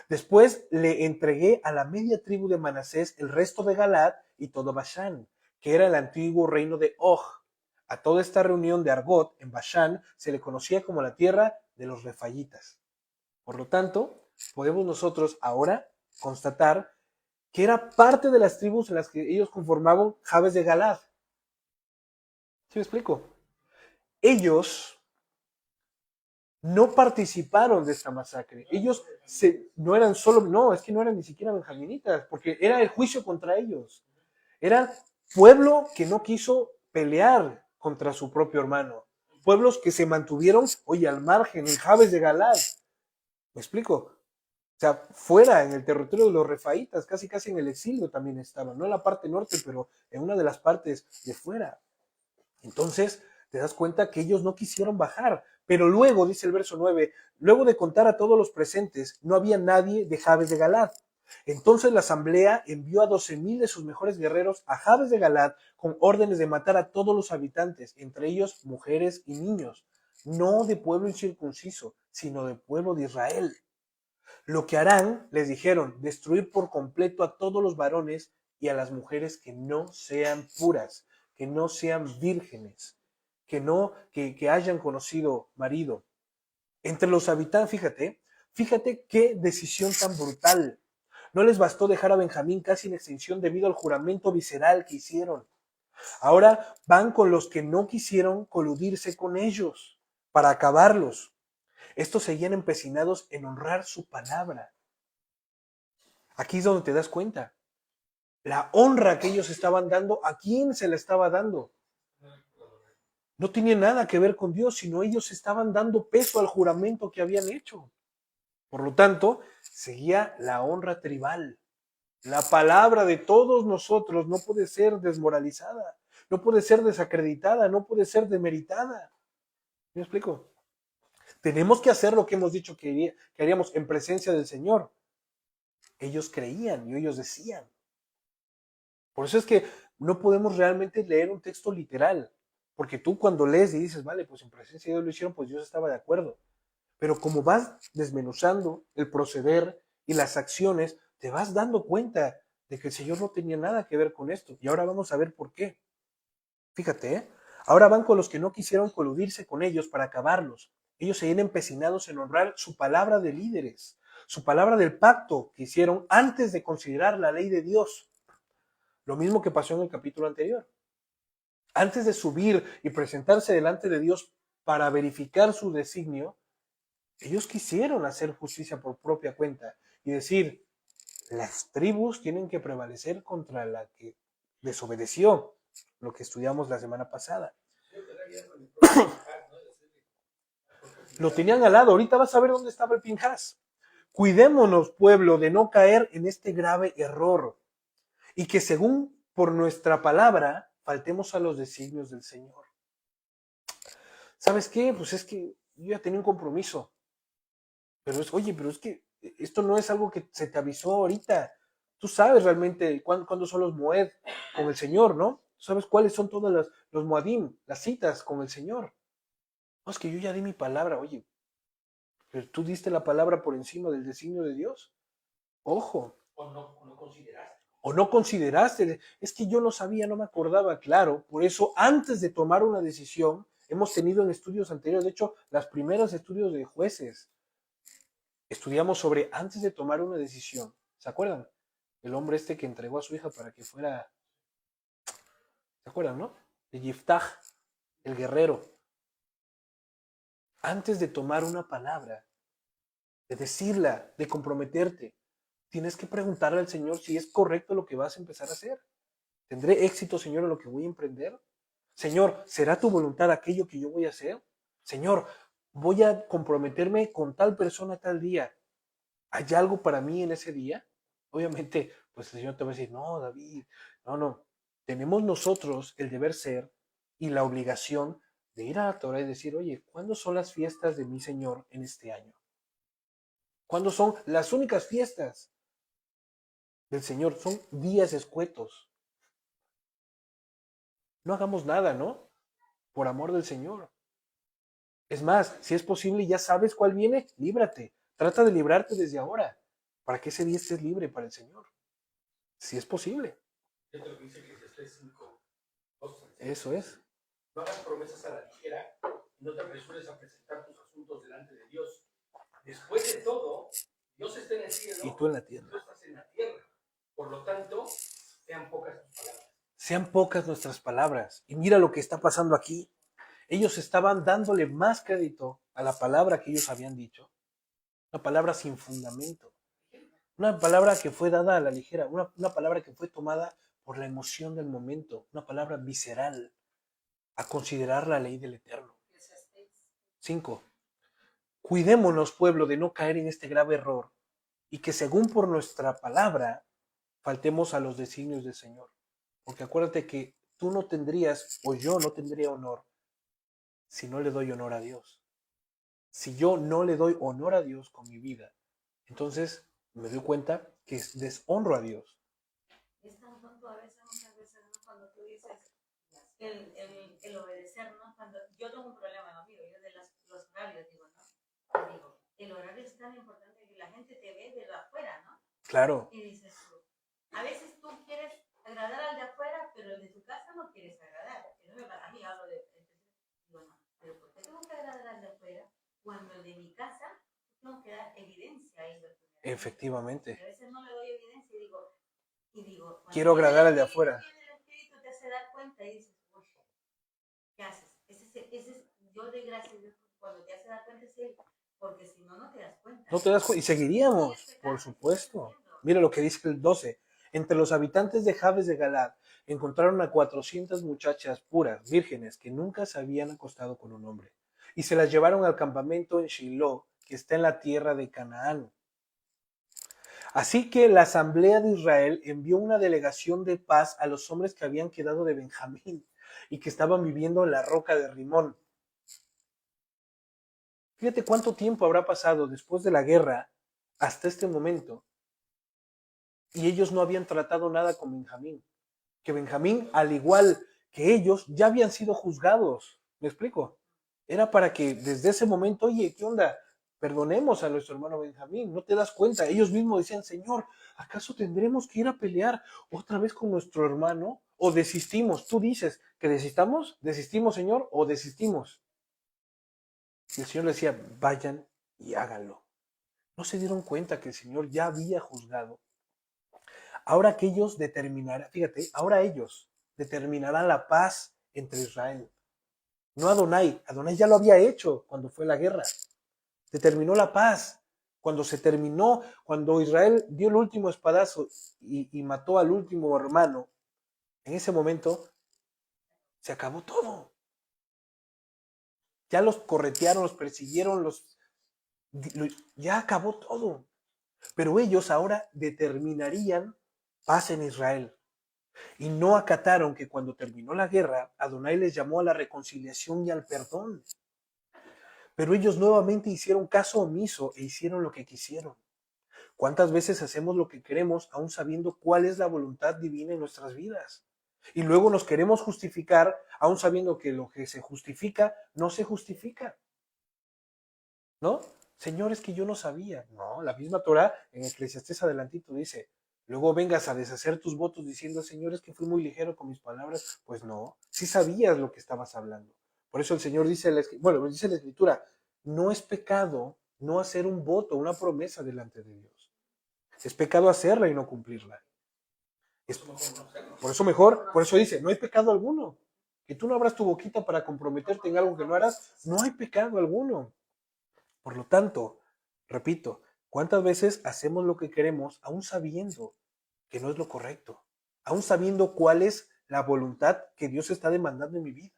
Después le entregué a la media tribu de Manasés el resto de Galad y todo Bashán, que era el antiguo reino de Og. A toda esta reunión de Argot en Bashán se le conocía como la tierra de los refayitas. Por lo tanto, podemos nosotros ahora constatar que era parte de las tribus en las que ellos conformaban Jabes de Galad. ¿Sí me explico? Ellos no participaron de esta masacre. Ellos no eran solo, no, es que no eran ni siquiera benjaminitas, porque era el juicio contra ellos. Era pueblo que no quiso pelear contra su propio hermano. Pueblos que se mantuvieron, oye, al margen, en Jabes de Galad. ¿Me explico? O sea, fuera, en el territorio de los refaítas, casi en el exilio también estaban, no en la parte norte, pero en una de las partes de fuera. Entonces, te das cuenta que ellos no quisieron bajar, pero luego, dice el verso 9, luego de contar a todos los presentes, no había nadie de Jabes de Galad. Entonces la asamblea envió a 12,000 de sus mejores guerreros a Jabes de Galad con órdenes de matar a todos los habitantes, entre ellos mujeres y niños, no de pueblo incircunciso, sino de pueblo de Israel. Lo que harán, les dijeron, destruir por completo a todos los varones y a las mujeres que no sean puras, que no sean vírgenes, que hayan conocido marido. Entre los habitantes, fíjate qué decisión tan brutal. No les bastó dejar a Benjamín casi en extinción debido al juramento visceral que hicieron. Ahora van con los que no quisieron coludirse con ellos para acabarlos. Estos seguían empecinados en honrar su palabra. Aquí es donde te das cuenta. La honra que ellos estaban dando, ¿a quién se la estaba dando? no tenía nada que ver con Dios, sino ellos estaban dando peso al juramento que habían hecho. Por lo tanto, seguía la honra tribal. La palabra de todos nosotros no puede ser desmoralizada, no puede ser desacreditada, no puede ser demeritada. ¿Me explico? Tenemos que hacer lo que hemos dicho que haríamos en presencia del Señor. Ellos creían y ellos decían. Por eso es que no podemos realmente leer un texto literal, porque tú cuando lees y dices, vale, pues en presencia de Dios lo hicieron, pues Dios estaba de acuerdo. Pero como vas desmenuzando el proceder y las acciones, te vas dando cuenta de que el Señor no tenía nada que ver con esto. Y ahora vamos a ver por qué. Fíjate, ¿eh? Ahora van con los que no quisieron coludirse con ellos para acabarlos. Ellos seguían empecinados en honrar su palabra de líderes, su palabra del pacto que hicieron antes de considerar la ley de Dios. Lo mismo que pasó en el capítulo anterior. Antes de subir y presentarse delante de Dios para verificar su designio, ellos quisieron hacer justicia por propia cuenta y decir, las tribus tienen que prevalecer contra la que desobedeció, lo que estudiamos la semana pasada. Lo tenían al lado, ahorita vas a ver dónde estaba el Pinhas. Cuidémonos, pueblo, de no caer en este grave error y que según por nuestra palabra faltemos a los designios del Señor. ¿Sabes qué? Pues es que yo ya tenía un compromiso. Pero es que esto no es algo que se te avisó ahorita. Tú sabes realmente cuándo son los Moed con el Señor, ¿no? Tú sabes cuáles son todos los Moadim, las citas con el Señor. No, es que yo ya di mi palabra, oye, pero tú diste la palabra por encima del designio de Dios. Ojo. O no consideraste. O no consideraste. Es que yo no sabía, no me acordaba, claro. Por eso, antes de tomar una decisión, hemos tenido en estudios anteriores, de hecho, los primeros estudios de jueces, estudiamos sobre antes de tomar una decisión. ¿Se acuerdan? El hombre este que entregó a su hija para que fuera, ¿se acuerdan, no? De Yiftach, el guerrero. Antes de tomar una palabra, de decirla, de comprometerte, tienes que preguntarle al Señor si es correcto lo que vas a empezar a hacer. ¿Tendré éxito, Señor, en lo que voy a emprender? Señor, ¿será tu voluntad aquello que yo voy a hacer? Señor, voy a comprometerme con tal persona tal día. ¿Hay algo para mí en ese día? Obviamente, pues el Señor te va a decir, no, David, no. Tenemos nosotros el deber ser y la obligación de ir a la Torah y decir, oye, ¿cuándo son las fiestas de mi Señor en este año? ¿Cuándo son las únicas fiestas del Señor? Son días escuetos. No hagamos nada, ¿no? Por amor del Señor. Es más, si es posible, ya sabes cuál viene, líbrate. Trata de librarte desde ahora, para que ese día estés libre para el Señor. Si es posible. Eso es. No hagas promesas a la ligera y no te apresures a presentar tus asuntos delante de Dios. Después de todo, Dios está en el cielo y tú en la tierra. Tú estás en la tierra. Por lo tanto, sean pocas tus palabras. Sean pocas nuestras palabras. Y mira lo que está pasando aquí. Ellos estaban dándole más crédito a la palabra que ellos habían dicho. Una palabra sin fundamento. Una palabra que fue dada a la ligera. Una palabra que fue tomada por la emoción del momento. Una palabra visceral. A considerar la ley del Eterno. 5. Cuidémonos, pueblo, de no caer en este grave error y que según por nuestra palabra faltemos a los designios del Señor. Porque acuérdate que tú no tendrías, o yo no tendría honor, si no le doy honor a Dios. Si yo no le doy honor a Dios con mi vida, entonces me doy cuenta que deshonro a Dios. Es tan tonto a veces, muchas veces, ¿no? Cuando tú dices el obedecer, ¿no? Cuando yo tengo un problema, ¿no? Yo de los horarios, digo, ¿no? Digo, el horario es tan importante que la gente te ve de afuera, ¿no? Claro. Y dices tú, a veces tú quieres agradar al de afuera, pero el de tu casa no quieres agradar. A mí hablo de, digo, no, pero ¿por qué tengo que agradar al de afuera cuando el de mi casa tengo que dar evidencia a ello? Efectivamente. A veces no le doy evidencia y digo, quiero agradar al de afuera. El espíritu te hace dar cuenta y dices, uy, ¿qué haces? Yo doy gracias a Dios cuando te hace dar cuenta, sí, porque si no, no te das cuenta. No te das cuenta. Y seguiríamos, por supuesto. Mira lo que dice el 12. Entre los habitantes de Jabes de Galad encontraron a 400 muchachas puras, vírgenes, que nunca se habían acostado con un hombre, y se las llevaron al campamento en Shiloh, que está en la tierra de Canaán. Así que la asamblea de Israel envió una delegación de paz a los hombres que habían quedado de Benjamín y que estaban viviendo en la roca de Rimón. Fíjate cuánto tiempo habrá pasado después de la guerra hasta este momento, y ellos no habían tratado nada con Benjamín. Que Benjamín, al igual que ellos, ya habían sido juzgados. ¿Me explico? Era para que desde ese momento, oye, ¿qué onda? Perdonemos a nuestro hermano Benjamín, ¿no te das cuenta? Ellos mismos decían, Señor, ¿acaso tendremos que ir a pelear otra vez con nuestro hermano? ¿O desistimos? Tú dices que desistamos, desistimos, Señor, o desistimos. Y el Señor le decía, vayan y háganlo. No se dieron cuenta que el Señor ya había juzgado. Ahora que ellos determinarán, fíjate, ahora ellos determinarán la paz entre Israel. No Adonai, Adonai ya lo había hecho cuando fue la guerra. Determinó la paz. Cuando se terminó, cuando Israel dio el último espadazo y mató al último hermano, en ese momento se acabó todo. Ya los corretearon, los persiguieron, ya acabó todo. Pero ellos ahora determinarían paz en Israel. Y no acataron que cuando terminó la guerra, Adonai les llamó a la reconciliación y al perdón. Pero ellos nuevamente hicieron caso omiso e hicieron lo que quisieron. ¿Cuántas veces hacemos lo que queremos aún sabiendo cuál es la voluntad divina en nuestras vidas? Y luego nos queremos justificar aún sabiendo que lo que se justifica no se justifica. ¿No? Señor, es que yo no sabía. No, la misma Torah en Eclesiastés adelantito dice, luego vengas a deshacer tus votos diciendo, Señor, es que fui muy ligero con mis palabras. Pues no, sí sabías lo que estabas hablando. Por eso el Señor dice, dice la Escritura, no es pecado no hacer un voto, una promesa delante de Dios. Es pecado hacerla y no cumplirla. Por eso dice, no hay pecado alguno. Que tú no abras tu boquita para comprometerte en algo que no harás, no hay pecado alguno. Por lo tanto, repito, ¿cuántas veces hacemos lo que queremos aún sabiendo que no es lo correcto? Aún sabiendo cuál es la voluntad que Dios está demandando en mi vida.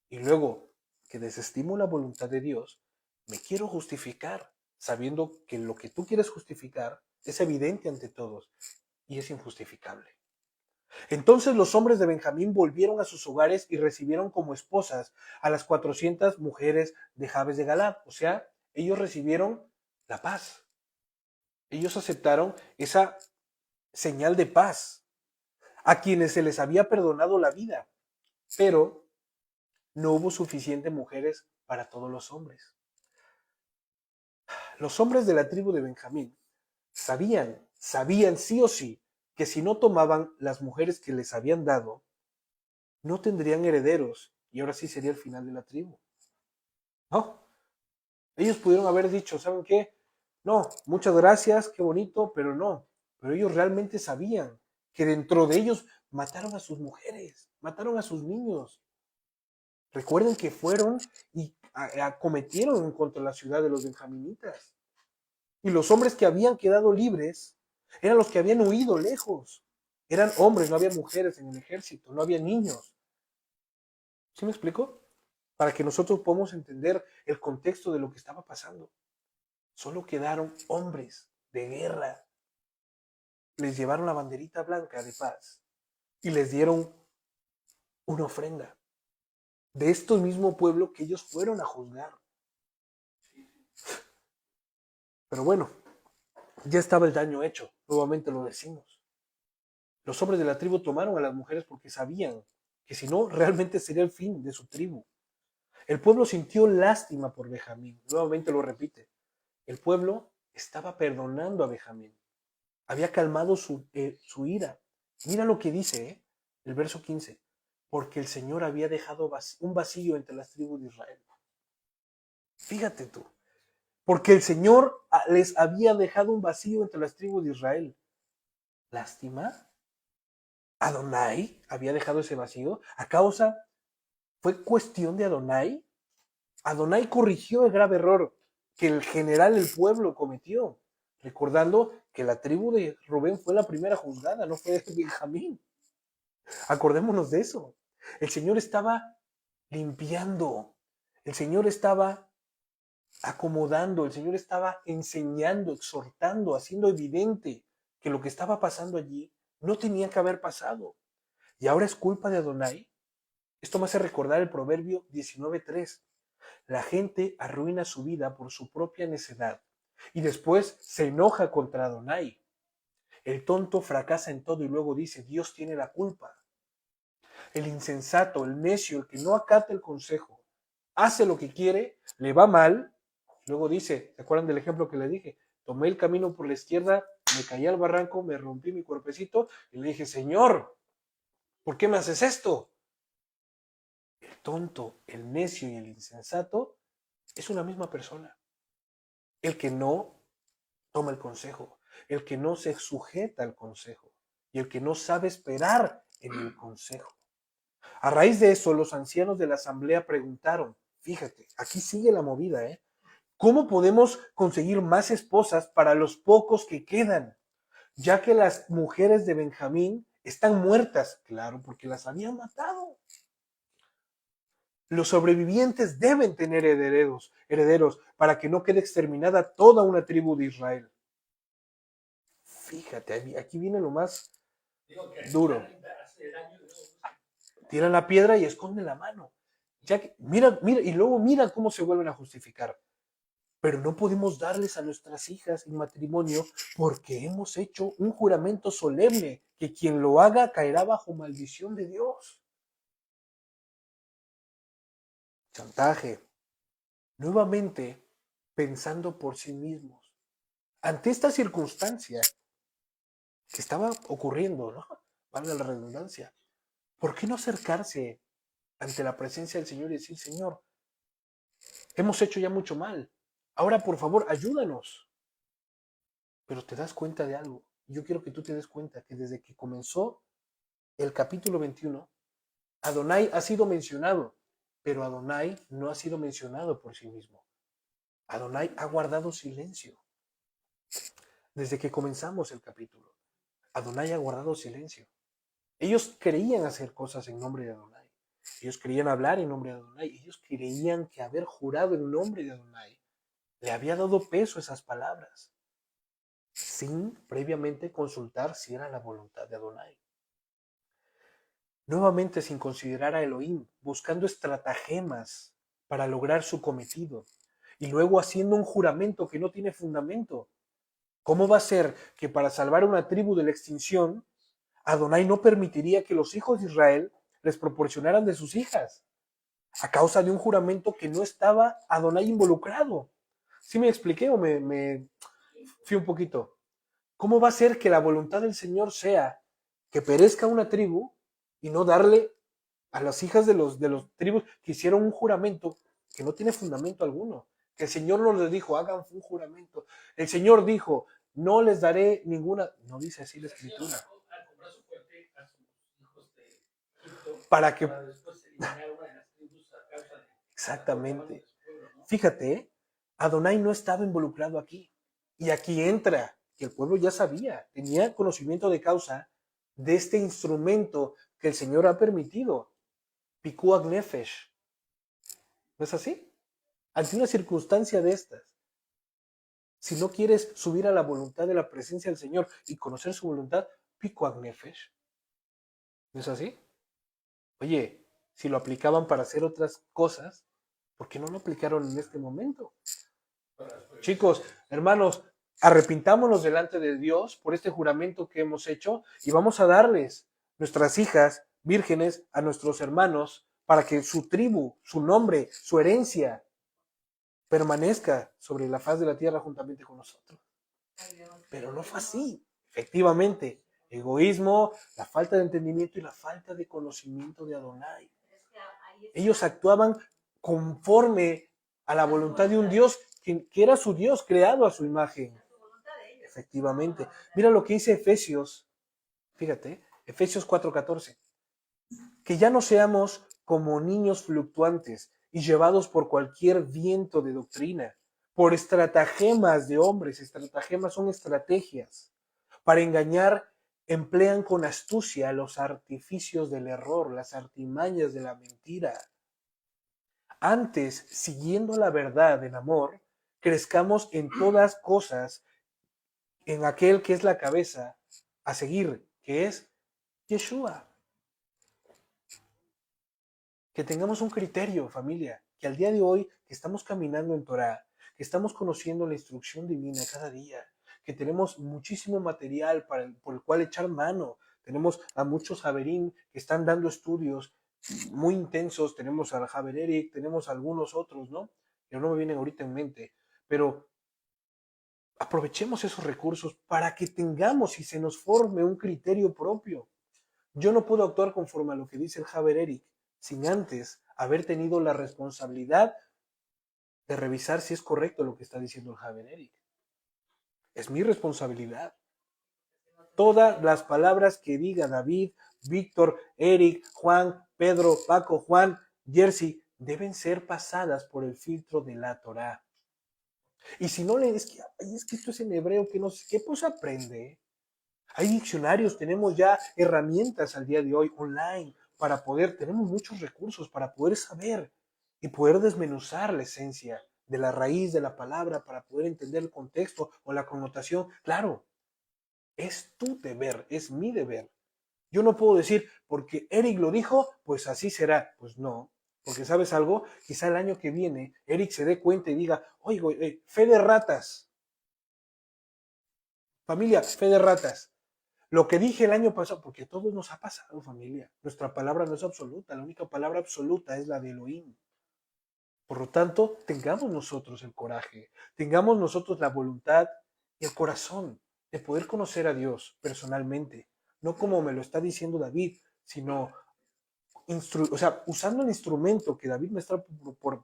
Y luego que desestimo la voluntad de Dios, me quiero justificar, sabiendo que lo que tú quieres justificar es evidente ante todos y es injustificable. Entonces los hombres de Benjamín volvieron a sus hogares y recibieron como esposas a las 400 mujeres de Jabes de Galaad. O sea, ellos recibieron la paz. Ellos aceptaron esa señal de paz a quienes se les había perdonado la vida, pero no hubo suficientes mujeres para todos los hombres. Los hombres de la tribu de Benjamín sabían sí o sí que si no tomaban las mujeres que les habían dado, no tendrían herederos y ahora sí sería el final de la tribu. No, ellos pudieron haber dicho, ¿saben qué? No, muchas gracias, qué bonito, pero no. Pero ellos realmente sabían que dentro de ellos mataron a sus mujeres, mataron a sus niños. Recuerden que fueron y acometieron contra la ciudad de los benjaminitas. Y los hombres que habían quedado libres eran los que habían huido lejos. Eran hombres, no había mujeres en el ejército, no había niños. ¿Sí me explico? Para que nosotros podamos entender el contexto de lo que estaba pasando. Solo quedaron hombres de guerra. Les llevaron la banderita blanca de paz y les dieron una ofrenda de este mismo pueblo que ellos fueron a juzgar. Pero bueno, ya estaba el daño hecho, nuevamente lo decimos. Los hombres de la tribu tomaron a las mujeres porque sabían que si no, realmente sería el fin de su tribu. El pueblo sintió lástima por Benjamín, nuevamente lo repite. El pueblo estaba perdonando a Benjamín. Había calmado su ira. Mira lo que dice, el verso 15. Porque el Señor había dejado un vacío entre las tribus de Israel. Fíjate tú. Porque el Señor les había dejado un vacío entre las tribus de Israel. ¿Lástima? ¿Adonai había dejado ese vacío? ¿Fue cuestión de Adonai? Adonai corrigió el grave error que el general del pueblo cometió, recordando que la tribu de Rubén fue la primera juzgada, no fue Benjamín. Acordémonos de eso. El Señor estaba limpiando, el Señor estaba acomodando, el Señor estaba enseñando, exhortando, haciendo evidente que lo que estaba pasando allí no tenía que haber pasado. Y ahora es culpa de Adonai. Esto me hace recordar el Proverbio 19:3. La gente arruina su vida por su propia necedad y después se enoja contra Adonai. El tonto fracasa en todo y luego dice, Dios tiene la culpa. El insensato, el necio, el que no acata el consejo, hace lo que quiere, le va mal, luego dice, ¿se acuerdan del ejemplo que le dije? Tomé el camino por la izquierda, me caí al barranco, me rompí mi cuerpecito y le dije, Señor, ¿por qué me haces esto? El tonto, el necio y el insensato es una misma persona. El que no toma el consejo, el que no se sujeta al consejo y el que no sabe esperar en el consejo. A raíz de eso, los ancianos de la asamblea preguntaron, fíjate, aquí sigue la movida, ¿cómo podemos conseguir más esposas para los pocos que quedan? Ya que las mujeres de Benjamín están muertas, claro, porque las habían matado. Los sobrevivientes deben tener herederos, para que no quede exterminada toda una tribu de Israel. Fíjate, aquí viene lo más duro. Tiran la piedra y esconden la mano. Ya que, mira, y luego mira cómo se vuelven a justificar. Pero no podemos darles a nuestras hijas en matrimonio porque hemos hecho un juramento solemne que quien lo haga caerá bajo maldición de Dios. Chantaje. Nuevamente pensando por sí mismos. Ante esta circunstancia que estaba ocurriendo, ¿no? Valga la redundancia. ¿Por qué no acercarse ante la presencia del Señor y decir, Señor, hemos hecho ya mucho mal. Ahora, por favor, ayúdanos. Pero te das cuenta de algo. Yo quiero que tú te des cuenta que desde que comenzó el capítulo 21, Adonai ha sido mencionado, pero Adonai no ha sido mencionado por sí mismo. Adonai ha guardado silencio. Desde que comenzamos el capítulo, Adonai ha guardado silencio. Ellos creían hacer cosas en nombre de Adonai. Ellos creían hablar en nombre de Adonai. Ellos creían que haber jurado en nombre de Adonai le había dado peso a esas palabras, sin previamente consultar si era la voluntad de Adonai. Nuevamente sin considerar a Elohim, buscando estratagemas para lograr su cometido, y luego haciendo un juramento que no tiene fundamento. ¿Cómo va a ser que para salvar una tribu de la extinción, Adonai no permitiría que los hijos de Israel les proporcionaran de sus hijas, a causa de un juramento que no estaba Adonai involucrado? ¿Sí me expliqué o me fui un poquito? ¿Cómo va a ser que la voluntad del Señor sea que perezca una tribu y no darle a las hijas de los tribus que hicieron un juramento que no tiene fundamento alguno? Que el Señor no les dijo, hagan un juramento. El Señor dijo, no les daré ninguna, no dice así la Escritura. Para que... Exactamente. Fíjate, Adonai no estaba involucrado aquí. Y aquí entra, que el pueblo ya sabía, tenía conocimiento de causa de este instrumento que el Señor ha permitido. Pikuach Nefesh. ¿No es así? Ante una circunstancia de estas, si no quieres subir a la voluntad de la presencia del Señor y conocer su voluntad, Pikuach Nefesh. ¿No es así? Oye, si lo aplicaban para hacer otras cosas, ¿por qué no lo aplicaron en este momento? Chicos, hermanos, arrepintámonos delante de Dios por este juramento que hemos hecho y vamos a darles nuestras hijas vírgenes a nuestros hermanos para que su tribu, su nombre, su herencia permanezca sobre la faz de la tierra juntamente con nosotros. Pero no fue así. Efectivamente, egoísmo, la falta de entendimiento y la falta de conocimiento de Adonai. Ellos actuaban conforme a la voluntad de un Dios que era su Dios, creado a su imagen. Efectivamente. Mira lo que dice Efesios, fíjate, Efesios 4:14. Que ya no seamos como niños fluctuantes y llevados por cualquier viento de doctrina, por estratagemas de hombres. Estratagemas son estrategias para engañar emplean con astucia los artificios del error, las artimañas de la mentira. Antes, siguiendo la verdad en amor, crezcamos en todas cosas en aquel que es la cabeza a seguir, que es Yeshua. Que tengamos un criterio, familia, que al día de hoy que estamos caminando en Torah, que estamos conociendo la instrucción divina cada día, que tenemos muchísimo material por el cual echar mano. Tenemos a muchos Haverim que están dando estudios muy intensos, tenemos al Haver Eric, tenemos a algunos otros, ¿no? Que no me vienen ahorita en mente, pero aprovechemos esos recursos para que tengamos y se nos forme un criterio propio. Yo no puedo actuar conforme a lo que dice el Haver Eric sin antes haber tenido la responsabilidad de revisar si es correcto lo que está diciendo el Haver Eric. Es mi responsabilidad. Todas las palabras que diga David, Víctor, Eric, Juan, Pedro, Paco, Juan, Jersey, deben ser pasadas por el filtro de la Torá. Y si no le es que esto es en hebreo, que no sé qué, pues aprende. Hay diccionarios, tenemos ya herramientas al día de hoy online para poder, tenemos muchos recursos para poder saber y poder desmenuzar la esencia de la raíz de la palabra para poder entender el contexto o la connotación. Claro, es tu deber, es mi deber. Yo no puedo decir, porque Eric lo dijo, pues así será. Pues no, porque ¿sabes algo? Quizá el año que viene Eric se dé cuenta y diga, oye, fe de ratas. Familia, fe de ratas. Lo que dije el año pasado, porque a todos nos ha pasado, familia. Nuestra palabra no es absoluta, la única palabra absoluta es la de Elohim. Por lo tanto, tengamos nosotros el coraje, tengamos nosotros la voluntad y el corazón de poder conocer a Dios personalmente, no como me lo está diciendo David, sino usando el instrumento que David me está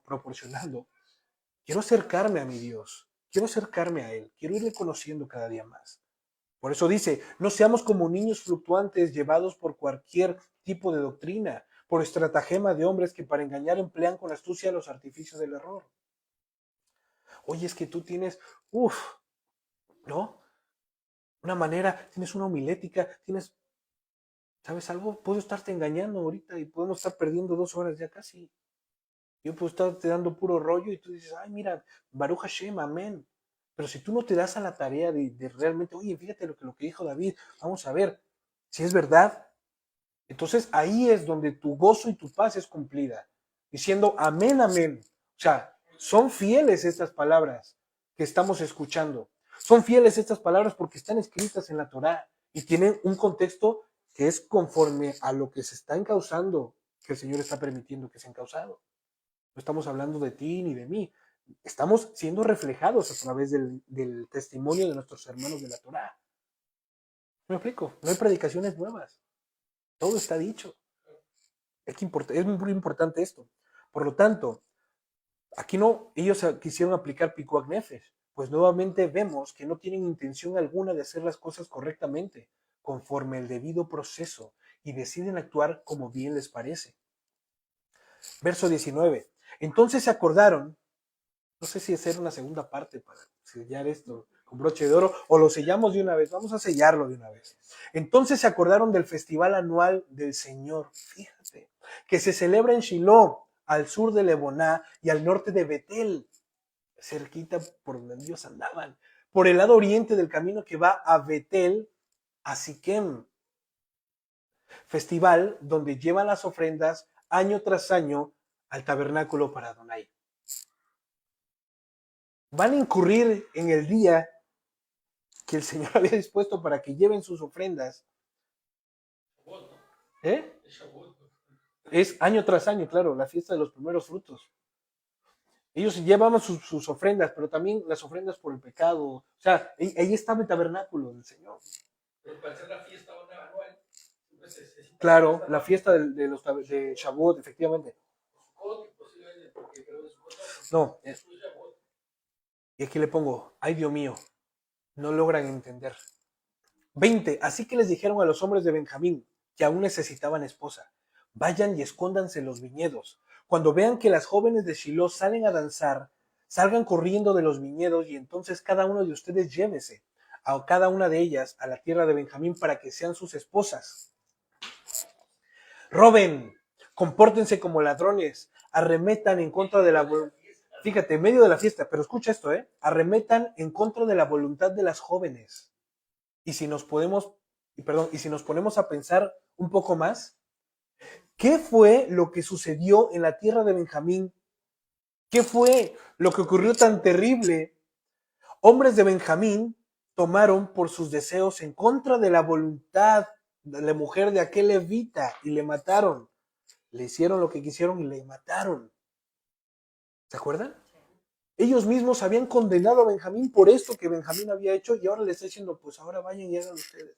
proporcionando. Quiero acercarme a mi Dios, quiero acercarme a Él, quiero irle conociendo cada día más. Por eso dice, no seamos como niños fluctuantes llevados por cualquier tipo de doctrina, por estratagema de hombres que para engañar emplean con astucia los artificios del error. Oye, es que tú tienes, ¿no? Una manera, tienes una homilética, tienes, ¿sabes algo? Puedo estarte engañando ahorita y podemos estar perdiendo 2 horas ya casi. Yo puedo estarte dando puro rollo y tú dices, ay, mira, Baruch Hashem, amén. Pero si tú no te das a la tarea de realmente, oye, fíjate lo que dijo David, vamos a ver si es verdad. Entonces ahí es donde tu gozo y tu paz es cumplida, diciendo amén, amén. O sea, son fieles estas palabras que estamos escuchando. Son fieles estas palabras porque están escritas en la Torá y tienen un contexto que es conforme a lo que se está encauzando, que el Señor está permitiendo que sea encauzado. No estamos hablando de ti ni de mí. Estamos siendo reflejados a través del testimonio de nuestros hermanos de la Torá. ¿Me explico? No hay predicaciones nuevas. Todo está dicho. Es muy importante esto. Por lo tanto, aquí no, ellos quisieron aplicar Pikuach Nefesh, pues nuevamente vemos que no tienen intención alguna de hacer las cosas correctamente, conforme el debido proceso, y deciden actuar como bien les parece. Verso 19. Entonces se acordaron, no sé si hacer una segunda parte para sellar esto con broche de oro, o lo sellamos de una vez, vamos a sellarlo de una vez. Entonces se acordaron del festival anual del Señor, fíjate, que se celebra en Shiloh, al sur de Leboná y al norte de Betel, cerquita por donde ellos andaban, por el lado oriente del camino que va a Betel, a Siquem. Festival donde llevan las ofrendas año tras año al tabernáculo para Adonai. Van a incurrir en el día que el Señor había dispuesto para que lleven sus ofrendas. ¿Eh? Es año tras año, claro, la fiesta de los primeros frutos. Ellos llevaban sus ofrendas, pero también las ofrendas por el pecado. O sea, ahí estaba el tabernáculo del Señor. Pero para hacer la fiesta anual, pues claro, la fiesta de Shavuot, efectivamente. No. Y aquí le pongo, ay Dios mío, no logran entender. 20. Así que les dijeron a los hombres de Benjamín, que aún necesitaban esposa, vayan y escóndanse en los viñedos. Cuando vean que las jóvenes de Shiloh salen a danzar, salgan corriendo de los viñedos y entonces cada uno de ustedes llévese a cada una de ellas a la tierra de Benjamín para que sean sus esposas. Roben, compórtense como ladrones, arremetan en contra de la voluntad. Fíjate, en medio de la fiesta, pero escucha esto, arremetan en contra de la voluntad de las jóvenes. Y si nos ponemos a pensar un poco más, ¿qué fue lo que sucedió en la tierra de Benjamín? ¿Qué fue lo que ocurrió tan terrible? Hombres de Benjamín tomaron por sus deseos en contra de la voluntad de la mujer de aquel levita y le mataron. Le hicieron lo que quisieron y le mataron. ¿Se acuerdan? Ellos mismos habían condenado a Benjamín por esto que Benjamín había hecho y ahora le está diciendo, pues ahora vayan y hagan ustedes.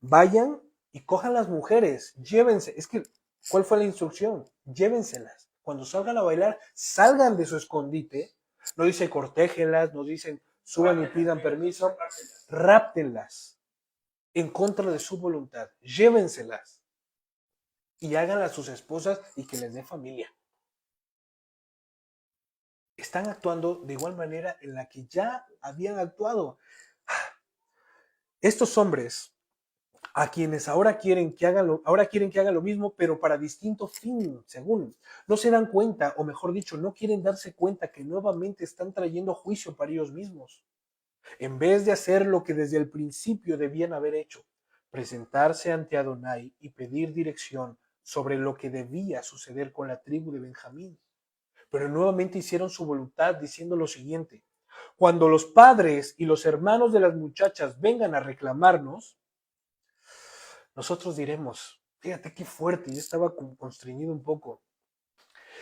Vayan y cojan las mujeres, llévense. Es que, ¿cuál fue la instrucción? Llévenselas. Cuando salgan a bailar, salgan de su escondite. No dice cortéjenlas, no dicen suban y pidan permiso. Ráptenlas en contra de su voluntad. Llévenselas y háganlas sus esposas y que les dé familia. Están actuando de igual manera en la que ya habían actuado. Estos hombres, a quienes ahora quieren que hagan lo mismo, pero para distinto fin, según. No se dan cuenta, o mejor dicho, no quieren darse cuenta que nuevamente están trayendo juicio para ellos mismos. En vez de hacer lo que desde el principio debían haber hecho, presentarse ante Adonai y pedir dirección sobre lo que debía suceder con la tribu de Benjamín. Pero nuevamente hicieron su voluntad diciendo lo siguiente: cuando los padres y los hermanos de las muchachas vengan a reclamarnos, nosotros diremos, fíjate qué fuerte, yo estaba constreñido un poco.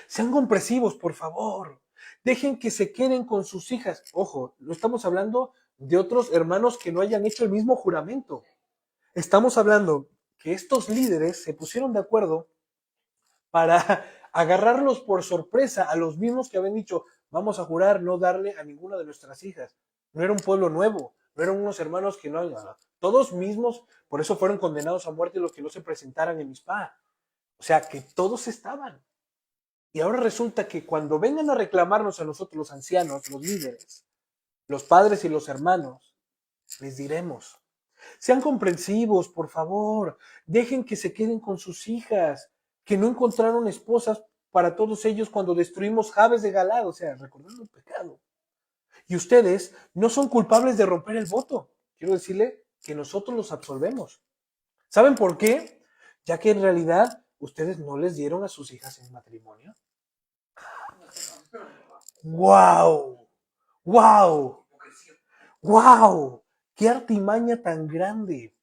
Sean comprensivos, por favor. Dejen que se queden con sus hijas. Ojo, no estamos hablando de otros hermanos que no hayan hecho el mismo juramento. Estamos hablando que estos líderes se pusieron de acuerdo para agarrarlos por sorpresa a los mismos que habían dicho, vamos a jurar no darle a ninguna de nuestras hijas. No era un pueblo nuevo, no eran unos hermanos que no hayan, todos mismos, por eso fueron condenados a muerte los que no se presentaran en Mizpah. O sea, que todos estaban. Y ahora resulta que cuando vengan a reclamarnos a nosotros los ancianos, los líderes, los padres y los hermanos, les diremos, sean comprensivos, por favor, dejen que se queden con sus hijas, que no encontraron esposas para todos ellos cuando destruimos Jabes de Galaad, o sea, recordando el pecado. Y ustedes no son culpables de romper el voto. Quiero decirle que nosotros los absolvemos. ¿Saben por qué? Ya que en realidad ustedes no les dieron a sus hijas en matrimonio. ¡Wow! ¡Wow! ¡Wow! ¡Qué artimaña tan grande!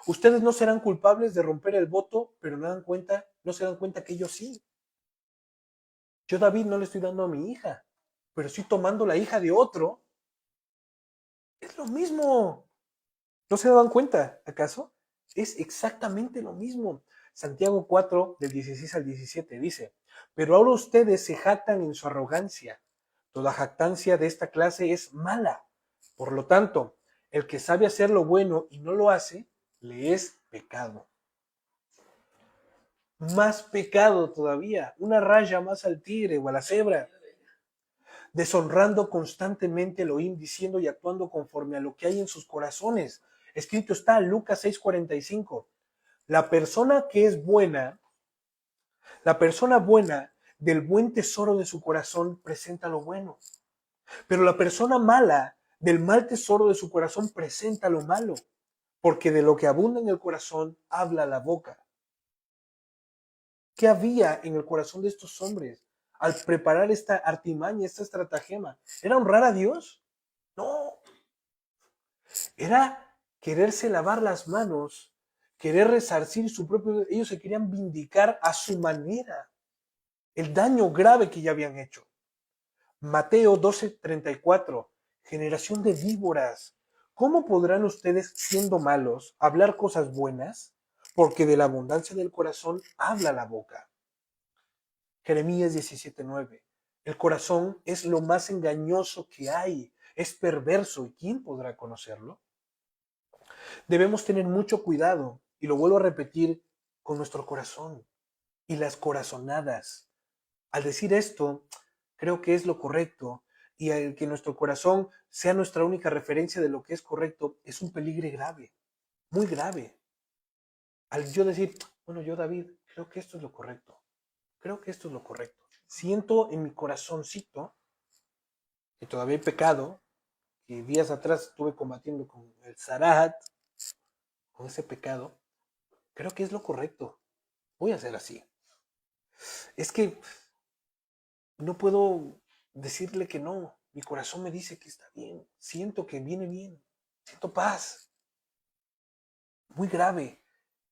Ustedes no serán culpables de romper el voto, pero no se dan cuenta que ellos sí. Yo, David, no le estoy dando a mi hija, pero estoy tomando la hija de otro. Es lo mismo. ¿No se dan cuenta, acaso? Es exactamente lo mismo. Santiago 4, del 16 al 17 dice, pero ahora ustedes se jactan en su arrogancia. Toda jactancia de esta clase es mala. Por lo tanto, el que sabe hacer lo bueno y no lo hace, le es pecado. Más pecado todavía, una raya más al tigre o a la cebra. Deshonrando constantemente a Elohim, diciendo y actuando conforme a lo que hay en sus corazones. Escrito está en Lucas 6:45. La persona que es buena, la persona buena del buen tesoro de su corazón presenta lo bueno. Pero la persona mala del mal tesoro de su corazón presenta lo malo. Porque de lo que abunda en el corazón habla la boca. ¿Qué había en el corazón de estos hombres al preparar esta artimaña, esta estratagema? ¿Era honrar a Dios? No. Era quererse lavar las manos, querer resarcir su propio... Ellos se querían vindicar a su manera el daño grave que ya habían hecho. Mateo 12:34, generación de víboras. ¿Cómo podrán ustedes, siendo malos, hablar cosas buenas? Porque de la abundancia del corazón habla la boca. Jeremías 17:9. El corazón es lo más engañoso que hay, es perverso, ¿y quién podrá conocerlo? Debemos tener mucho cuidado, y lo vuelvo a repetir, con nuestro corazón y las corazonadas. Al decir esto, creo que es lo correcto, y el que nuestro corazón sea nuestra única referencia de lo que es correcto es un peligro grave, muy grave. Al yo decir, bueno, yo David, creo que esto es lo correcto, creo que esto es lo correcto. Siento en mi corazoncito que todavía hay pecado, que días atrás estuve combatiendo con el Zarat, con ese pecado, creo que es lo correcto. Voy a hacer así. Es que no puedo decirle que no. Mi corazón me dice que está bien. Siento que viene bien. Siento paz. Muy grave.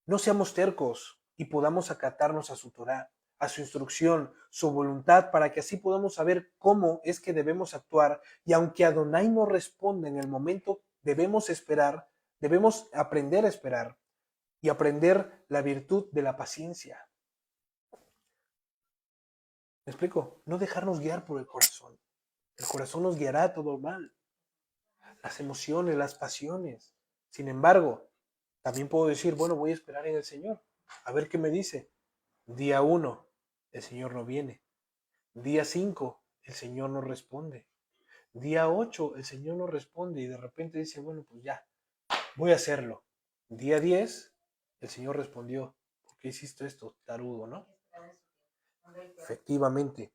No seamos tercos y podamos acatarnos a su Torah, a su instrucción, su voluntad, para que así podamos saber cómo es que debemos actuar. Y aunque Adonai no responda en el momento, debemos esperar, debemos aprender a esperar y aprender la virtud de la paciencia. ¿Me explico? No dejarnos guiar por el corazón. El corazón nos guiará a todo mal. Las emociones, las pasiones. Sin embargo, también puedo decir, bueno, voy a esperar en el Señor. A ver qué me dice. Día 1, el Señor no viene. Día 5, el Señor no responde. Día 8, el Señor no responde y de repente dice, bueno, pues ya, voy a hacerlo. Día 10, el Señor respondió, ¿por qué hiciste esto, tarudo, no? Efectivamente,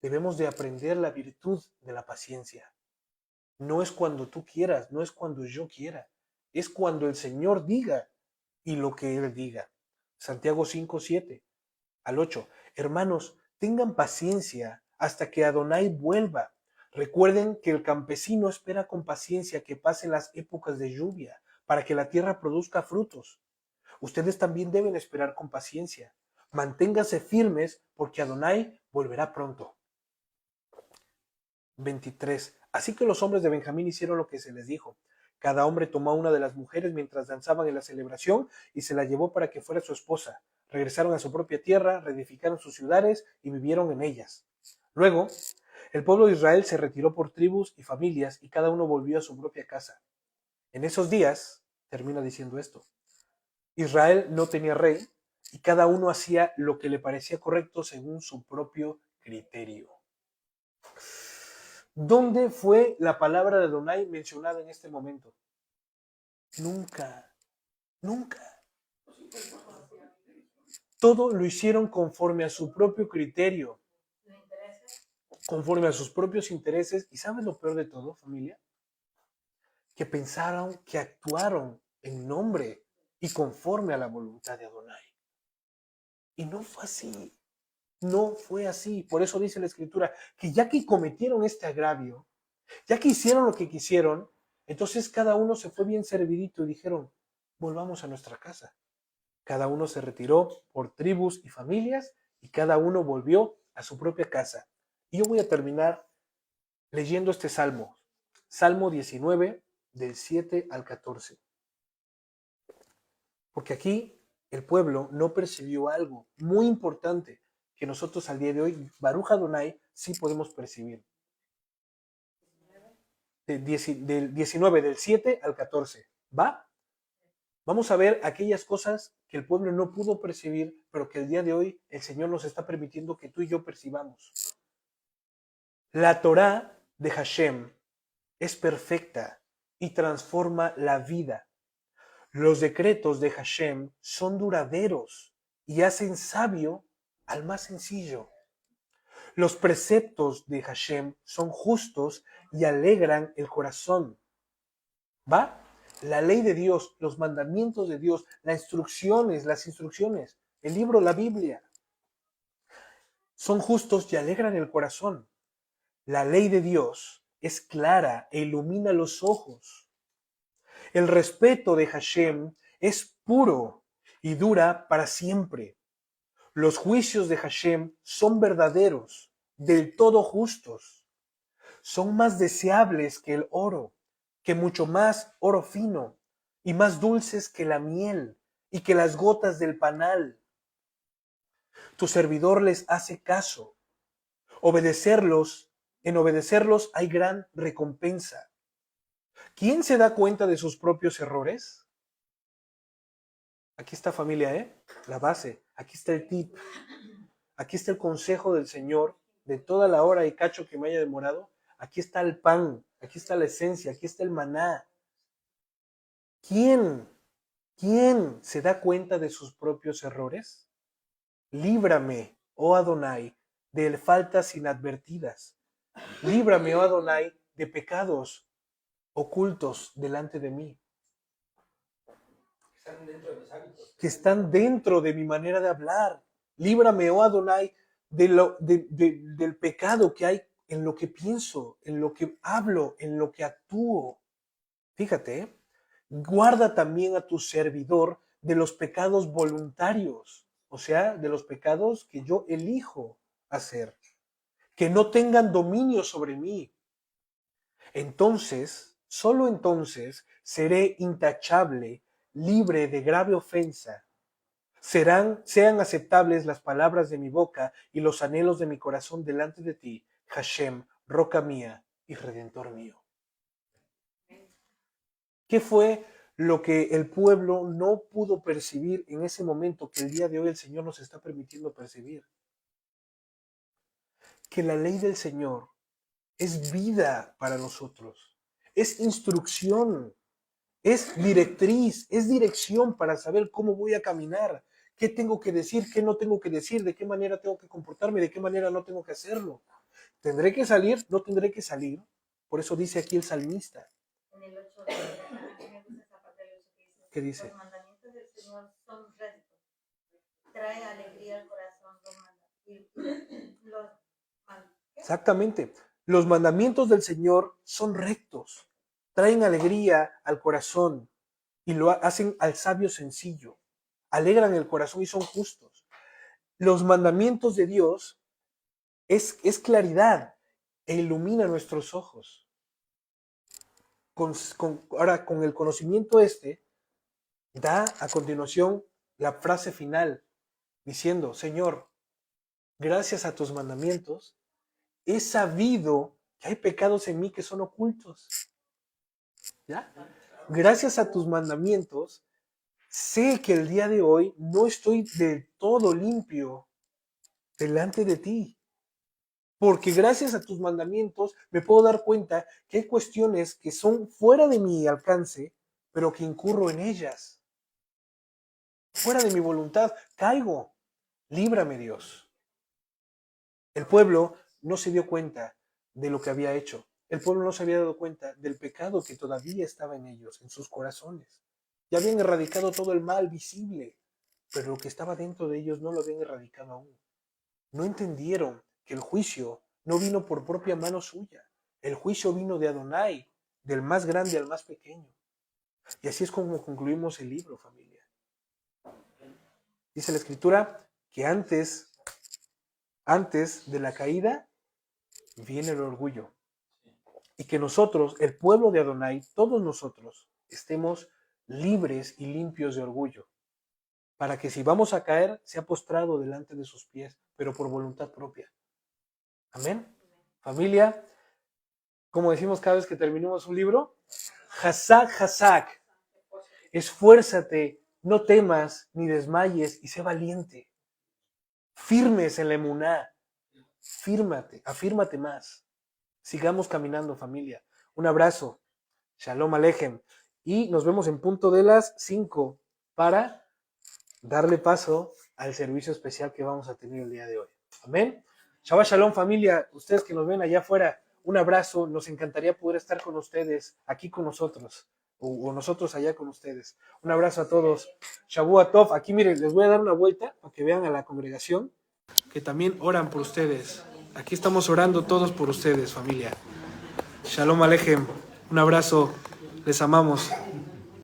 debemos de aprender la virtud de la paciencia. No es cuando tú quieras, no es cuando yo quiera, es cuando el Señor diga y lo que Él diga. Santiago 5:7 al 8. Hermanos, tengan paciencia hasta que Adonai vuelva. Recuerden que el campesino espera con paciencia que pasen las épocas de lluvia para que la tierra produzca frutos. Ustedes también deben esperar con paciencia. Manténganse firmes porque Adonai volverá pronto. 23. Así que los hombres de Benjamín hicieron lo que se les dijo. Cada hombre tomó a una de las mujeres mientras danzaban en la celebración y se la llevó para que fuera su esposa. Regresaron a su propia tierra, reedificaron sus ciudades y vivieron en ellas. Luego, el pueblo de Israel se retiró por tribus y familias y cada uno volvió a su propia casa. En esos días, termina diciendo esto, Israel no tenía rey y cada uno hacía lo que le parecía correcto según su propio criterio. ¿Dónde fue la palabra de Adonai mencionada en este momento? Nunca, nunca. Todo lo hicieron conforme a su propio criterio, conforme a sus propios intereses. ¿Y sabes lo peor de todo, familia? Que pensaron, que actuaron en nombre y conforme a la voluntad de Adonai. Y no fue así. No fue así. Por eso dice la Escritura que ya que cometieron este agravio, ya que hicieron lo que quisieron, entonces cada uno se fue bien servidito y dijeron, volvamos a nuestra casa. Cada uno se retiró por tribus y familias y cada uno volvió a su propia casa. Y yo voy a terminar leyendo este salmo. Salmo 19, del 7 al 14. Porque aquí el pueblo no percibió algo muy importante que nosotros al día de hoy, Baruch Adonai, sí podemos percibir. Del 19, del 7 al 14. ¿Va? Vamos a ver aquellas cosas que el pueblo no pudo percibir, pero que el día de hoy el Señor nos está permitiendo que tú y yo percibamos. La Torá de Hashem es perfecta y transforma la vida. Los decretos de Hashem son duraderos y hacen sabio al más sencillo. Los preceptos de Hashem son justos y alegran el corazón. ¿Va? La ley de Dios, los mandamientos de Dios, las instrucciones, el libro, la Biblia, son justos y alegran el corazón. La ley de Dios es clara e ilumina los ojos. El respeto de Hashem es puro y dura para siempre. Los juicios de Hashem son verdaderos, del todo justos. Son más deseables que el oro, que mucho más oro fino, y más dulces que la miel y que las gotas del panal. Tu servidor les hace caso. En obedecerlos hay gran recompensa. ¿Quién se da cuenta de sus propios errores? Aquí está, familia, la base. Aquí está el tip. Aquí está el consejo del Señor de toda la hora y cacho que me haya demorado. aquí está el pan, aquí está la esencia, aquí está el maná. ¿Quién se da cuenta de sus propios errores? Líbrame, oh Adonai, de faltas inadvertidas. Líbrame, oh Adonai, de pecados ocultos delante de mí, Están dentro de mis hábitos. que están dentro de mi manera de hablar. Líbrame, oh Adonai, del pecado que hay en lo que pienso, en lo que hablo, en lo que actúo. Fíjate, guarda también a tu servidor de los pecados voluntarios, o sea, de los pecados que yo elijo hacer, que no tengan dominio sobre mí. Entonces, solo entonces, seré intachable, libre de grave ofensa. Sean aceptables las palabras de mi boca y los anhelos de mi corazón delante de ti, Hashem, roca mía y redentor mío. ¿Qué fue lo que el pueblo no pudo percibir en ese momento que el día de hoy el Señor nos está permitiendo percibir? Que la ley del Señor es vida para nosotros, es instrucción, es directriz, es dirección para saber cómo voy a caminar, qué tengo que decir, qué no tengo que decir, de qué manera tengo que comportarme, de qué manera no tengo que hacerlo. ¿Tendré que salir? ¿No tendré que salir? Por eso dice aquí el salmista. En el 8 me gusta esa parte del 8 que dice, ¿Qué dice? los mandamientos del Señor son rectos, trae alegría al corazón Exactamente. Los mandamientos del Señor son rectos, traen alegría al corazón y lo hacen al sabio sencillo, alegran el corazón y son justos. Los mandamientos de Dios es claridad e ilumina nuestros ojos. Ahora, con el conocimiento da a continuación la frase final, diciendo, Señor, gracias a tus mandamientos, he sabido que hay pecados en mí que son ocultos. ¿Ya? Gracias a tus mandamientos, sé que el día de hoy no estoy del todo limpio delante de ti. Porque gracias a tus mandamientos me puedo dar cuenta que hay cuestiones que son fuera de mi alcance, pero que incurro en ellas. Fuera de mi voluntad, caigo. Líbrame, Dios. El pueblo no se dio cuenta de lo que había hecho. El pueblo no se había dado cuenta del pecado que todavía estaba en ellos, en sus corazones. Ya habían erradicado todo el mal visible, pero lo que estaba dentro de ellos no lo habían erradicado aún. No entendieron que el juicio no vino por propia mano suya. El juicio vino de Adonai, del más grande al más pequeño. Y así es como concluimos el libro, familia. Dice la Escritura que antes de la caída viene el orgullo. Y que nosotros, el pueblo de Adonai, todos nosotros, estemos libres y limpios de orgullo. Para que si vamos a caer, sea postrado delante de sus pies, pero por voluntad propia. Amén. Familia, como decimos cada vez que terminamos un libro, Hazak, Hazak, esfuérzate, no temas ni desmayes y sé valiente. Firmes en la emuná, afírmate más. Sigamos caminando, familia. Un abrazo. Shalom Alejem. Y nos vemos en punto de las 5 para darle paso al servicio especial que vamos a tener el día de hoy. Amén. Shabbat Shalom, familia. Ustedes que nos ven allá afuera, un abrazo. Nos encantaría poder estar con ustedes, aquí con nosotros, o nosotros allá con ustedes. Un abrazo a todos. Shavua Tov. Aquí, miren, les voy a dar una vuelta para que vean a la congregación, que también oran por ustedes. Aquí estamos orando todos por ustedes, familia. Shalom Alejem. Un abrazo. Les amamos.